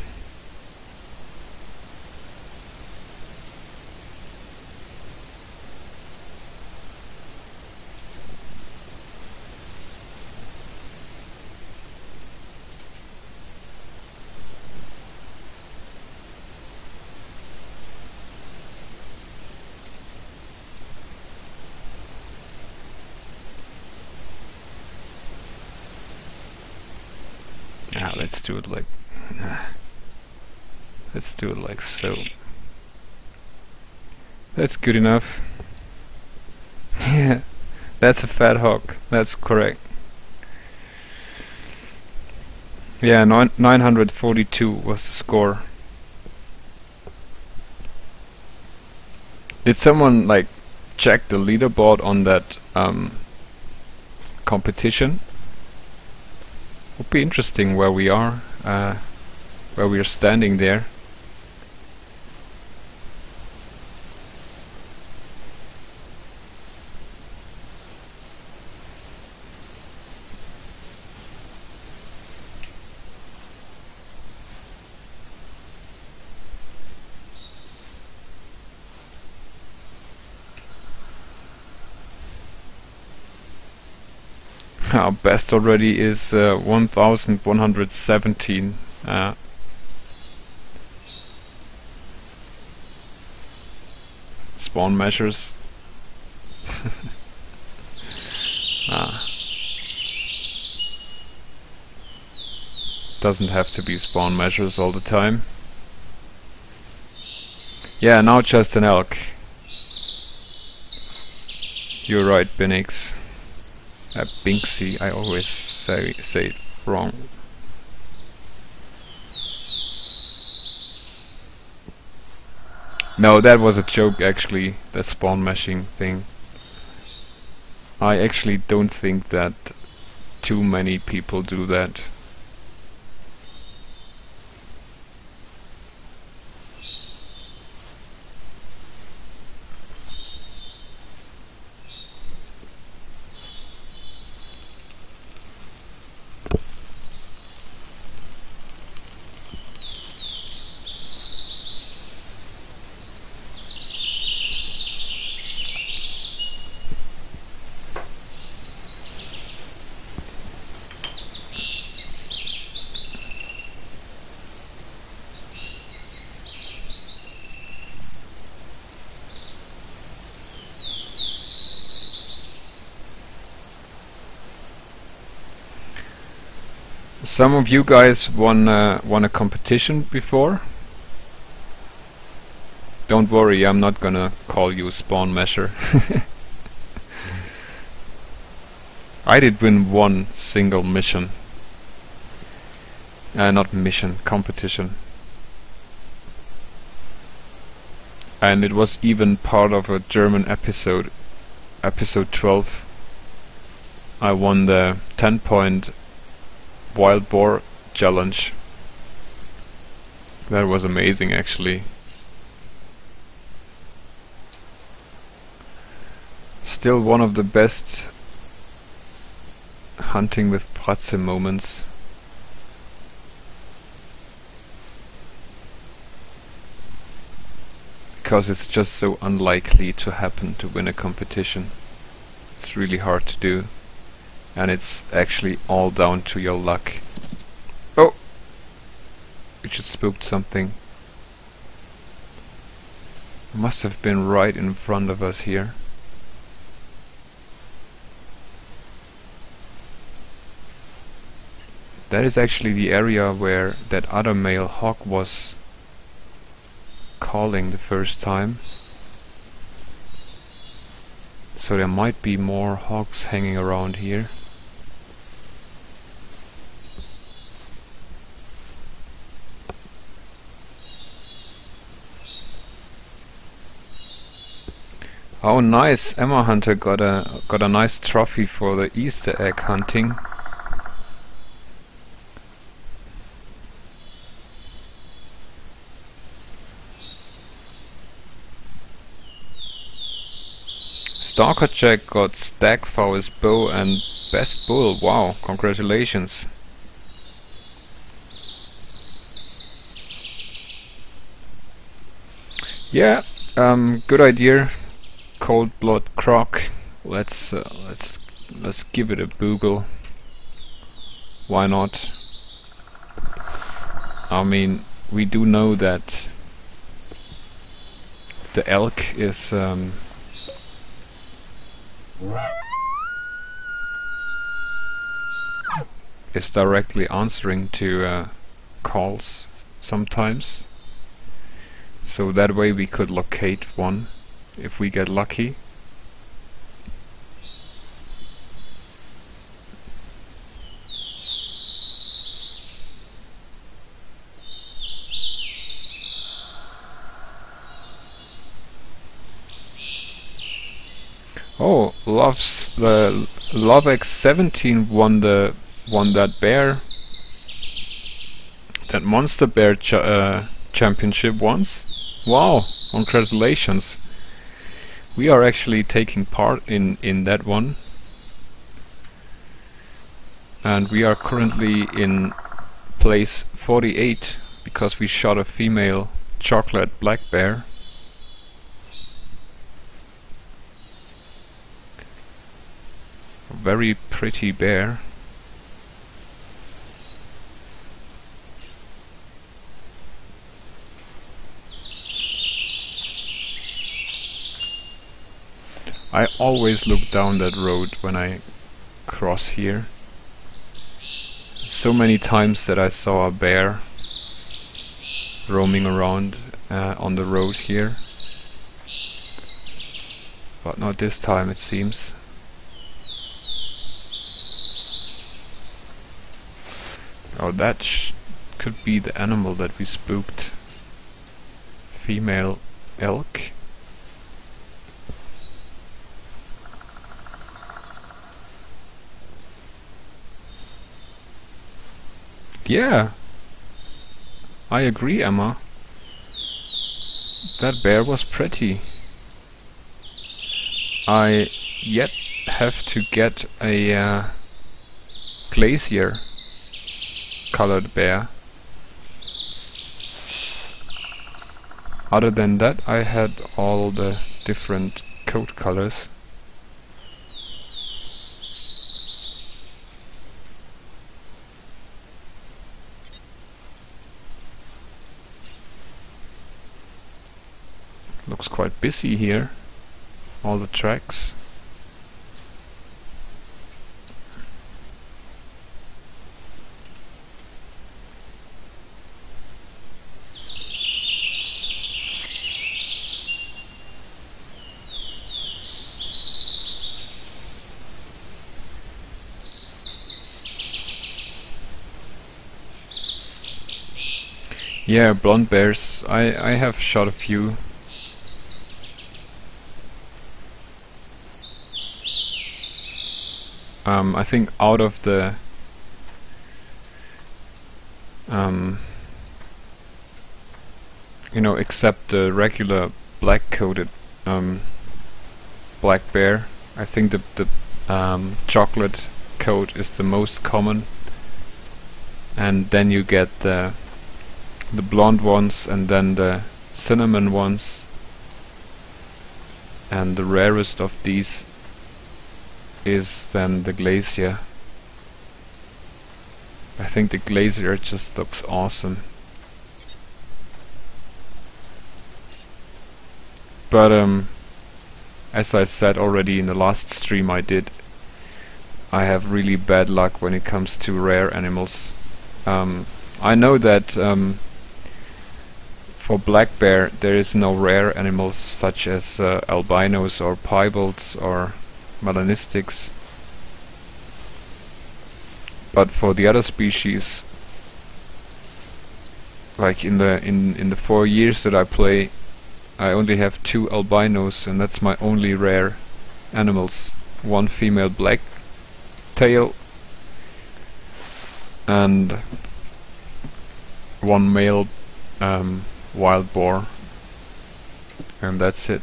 Let's do it like let's do it like so. That's good enough. Yeah, that's a fat hog. That's correct. Yeah, 942 was the score. Did someone like check the leaderboard on that competition. Would be interesting where we are standing there. Our best already is 1117. Spawn measures. Doesn't have to be spawn measures all the time. Yeah, now just an elk. You're right, Binix. Binksy, I always say it wrong. No, that was a joke actually, the spawn meshing thing. I actually don't think that too many people do that. Some of you guys won a competition before. Don't worry, I'm not gonna call you spawn measure. I did win one single mission. Not mission, competition. And it was even part of a German episode, episode 12. I won the 10-point wild boar challenge. That was amazing actually. Still one of the best hunting with Pratze moments. Because it's just so unlikely to happen to win a competition. It's really hard to do. And it's actually all down to your luck. Oh! We just spooked something. Must have been right in front of us here. That is actually the area where that other male hog was calling the first time. So there might be more hogs hanging around here. Oh nice, Emma Hunter got a nice trophy for the Easter egg hunting. Stalker Jack got stag for his bow and best bull. Wow, congratulations. Yeah, good idea. Cold blood croc. Let's give it a boogle. Why not? I mean, we do know that the elk is directly answering to calls sometimes. So that way we could locate one if we get lucky. Oh, LoveX17 won that bear, that monster bear championship once. Wow, congratulations. We are actually taking part in that one. And we are currently in place 48 because we shot a female chocolate black bear. A very pretty bear. I always look down that road when I cross here. So many times that I saw a bear roaming around on the road here, but not this time, it seems. Oh, that could be the animal that we spooked. Female elk. Yeah, I agree, Emma. That bear was pretty. I yet have to get a glacier colored bear. Other than that, I had all the different coat colors. Looks quite busy here, all the tracks. Yeah, blonde bears, I have shot a few. I think out of the you know, except the regular black-coated black bear, I think the chocolate coat is the most common, and then you get the blonde ones, and then the cinnamon ones, and the rarest of these is then the glacier. I think the glacier just looks awesome. But as I said already in the last stream I did, I have really bad luck when it comes to rare animals. I know that for black bear there is no rare animals such as albinos or piebald or melanistics, but for the other species, like in the 4 years that I play, I only have 2 albinos, and that's my only rare animals. 1 female black tail and 1 male wild boar, and that's it.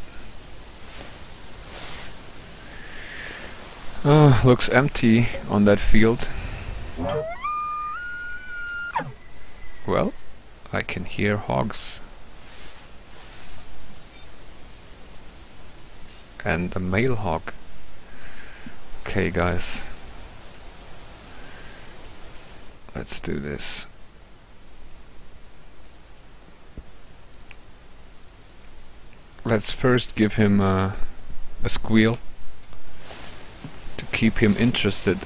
Looks empty on that field. Well, I can hear hogs. And a male hog. Okay, guys. Let's do this. Let's first give him a squeal to keep him interested.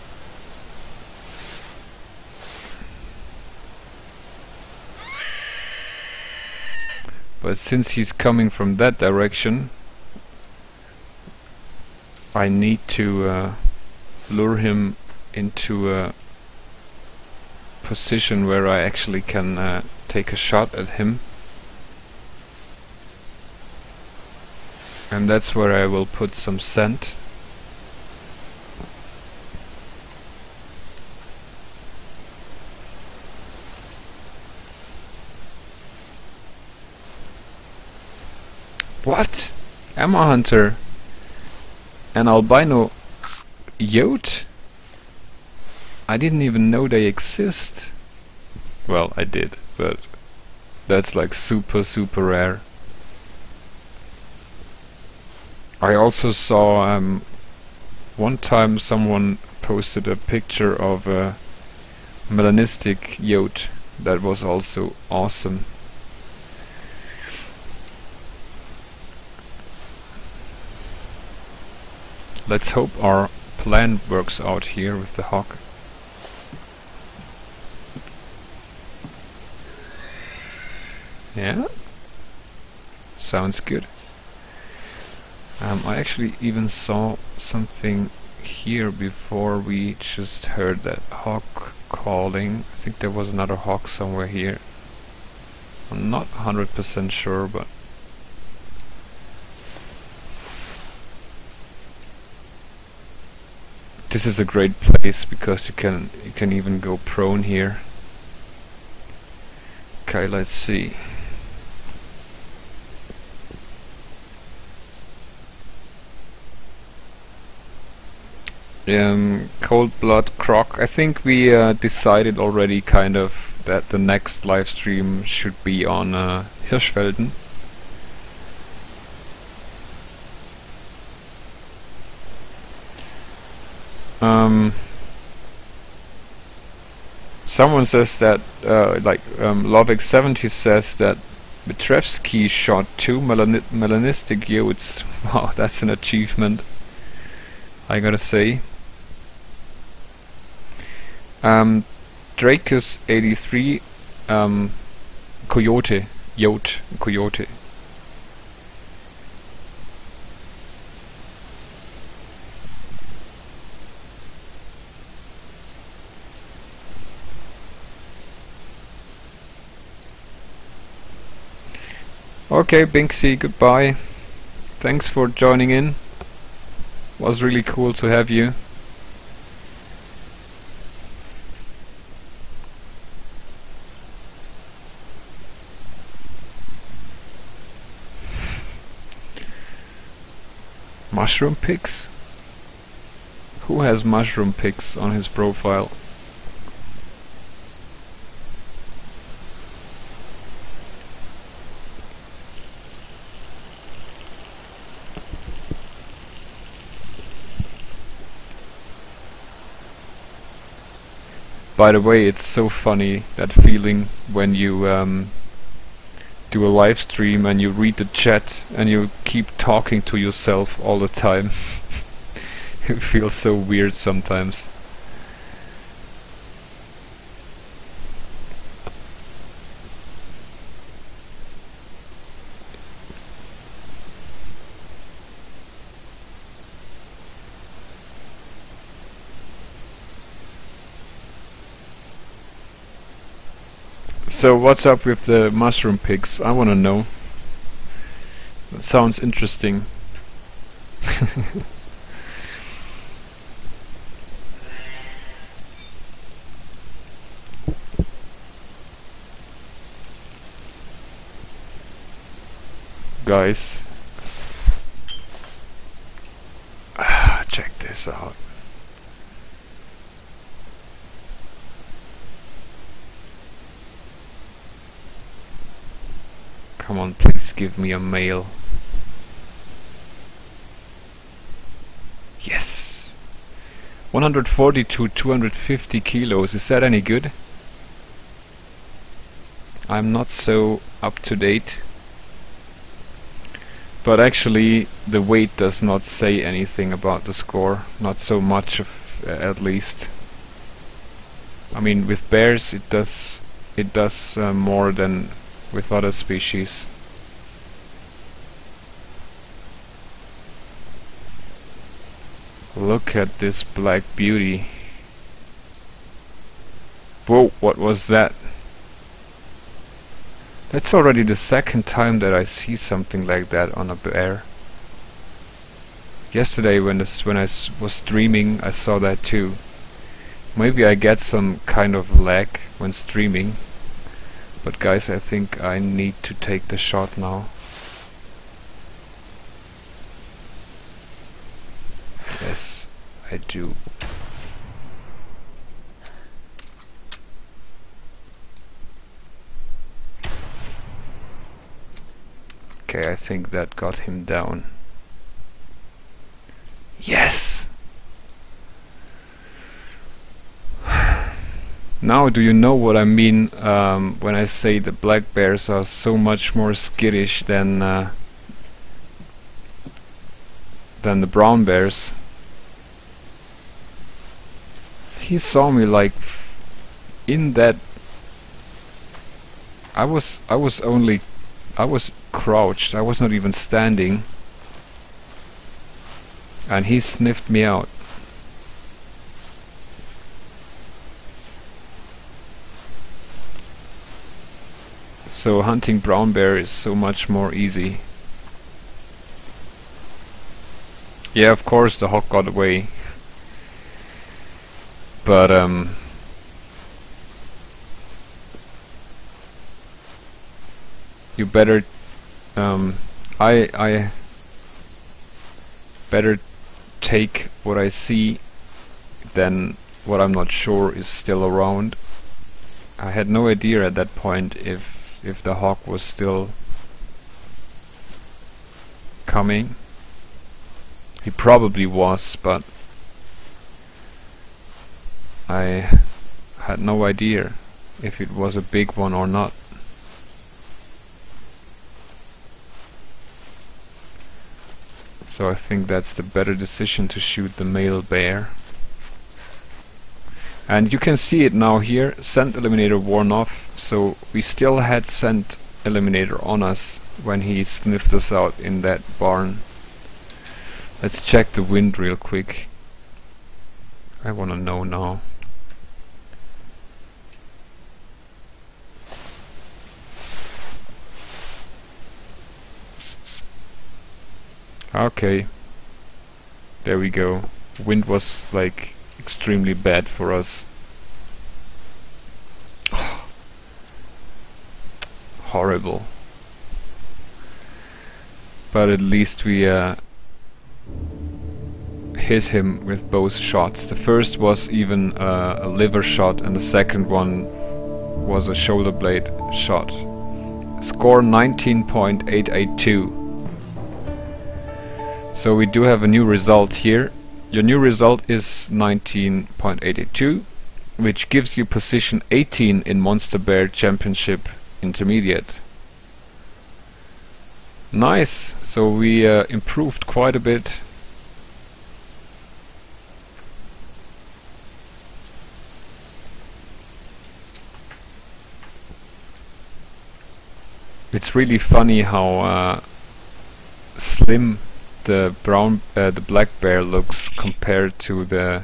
But since he's coming from that direction, I need to lure him into a position where I actually can take a shot at him. And that's where I will put some scent What? Emma Hunter? An albino yote? I didn't even know they exist. Well, I did, but that's like super rare. I also saw one time someone posted a picture of a melanistic yote that was also awesome. Let's hope our plan works out here with the hog. Yeah, sounds good. I actually even saw something here before we just heard that hog calling. I think there was another hog somewhere here. I'm not 100% sure, but this is a great place because you can even go prone here. Okay, let's see. Cold Blood Croc. I think we decided already kind of that the next live stream should be on Hirschfelden. Someone says that Lovic70 says that Mitrevsky shot 2 melanistic yotes. Wow, that's an achievement, I gotta say. Dracus83 Coyote. Okay, Binksy, goodbye. Thanks for joining in. Was really cool to have you. Mushroom pics? Who has mushroom pics on his profile? By the way, it's so funny, that feeling when you do a live stream and you read the chat and you keep talking to yourself all the time. It feels so weird sometimes. So what's up with the mushroom pigs? I wanna know. That sounds interesting. Guys, check this out. Come on, please give me a male. Yes! 140 to 250 kilos, is that any good? I'm not so up to date. But actually, the weight does not say anything about the score. Not so much, at least. I mean, with bears it does more than with other species. Look at this black beauty. Whoa, what was that? That's already the second time that I see something like that on a bear. Yesterday when I was streaming, I saw that too. Maybe I get some kind of lag when streaming. But guys, I think I need to take the shot now. I do. Okay, I think that got him down. Yes! Now do you know what I mean when I say the black bears are so much more skittish than the brown bears? He saw me like in that. I was crouched. I was not even standing, and he sniffed me out. So hunting brown bear is so much more easy. Yeah, of course the hog got away. But you better I better take what I see than what I'm not sure is still around. I had no idea at that point if the hog was still coming. He probably was, but I had no idea if it was a big one or not. So I think that's the better decision, to shoot the male bear. And you can see it now here, scent eliminator worn off, so we still had scent eliminator on us when he sniffed us out in that barn. Let's check the wind real quick. I wanna know now. Okay, there we go. Wind was like extremely bad for us. Horrible. But at least we hit him with both shots. The first was even a liver shot, and the second one was a shoulder blade shot. Score 19.882. So we do have a new result here. Your new result is 19.882, which gives you position 18 in Monster Bear Championship Intermediate. Nice! So we improved quite a bit. It's really funny how slim the black bear looks compared to the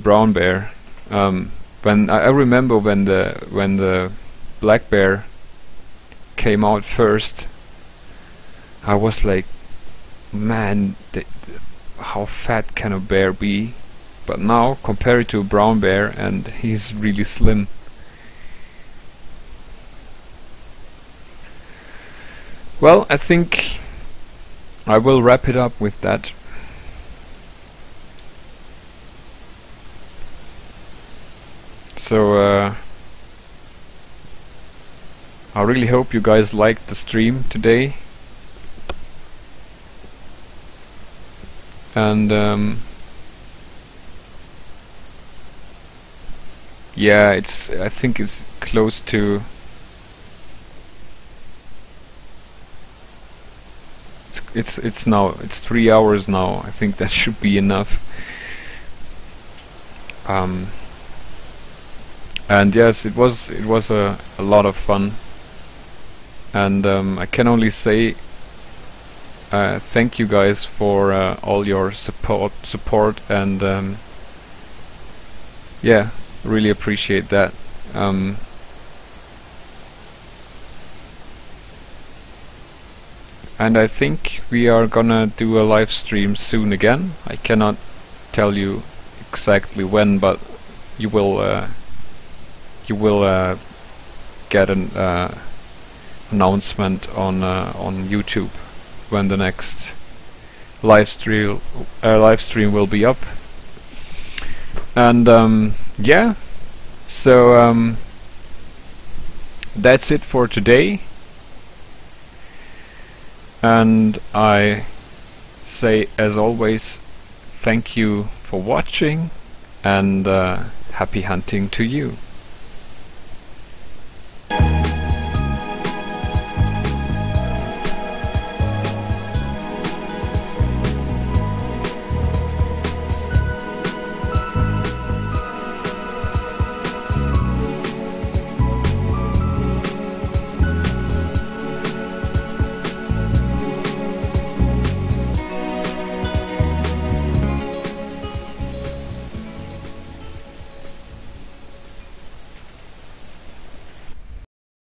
brown bear. When I remember when the black bear came out first, I was like, man, how fat can a bear be? But now compare it to a brown bear, and he's really slim. Well, I think I will wrap it up with that. So I really hope you guys liked the stream today, and yeah, I think it's close to it's 3 hours now. I think that should be enough. And yes, it was a lot of fun, and I can only say thank you guys for all your support, and yeah, really appreciate that. And I think we are gonna do a live stream soon again. I cannot tell you exactly when, but you will get an announcement on YouTube when the next live stream will be up. And yeah, so that's it for today, and I say, as always, thank you for watching, and happy hunting to you.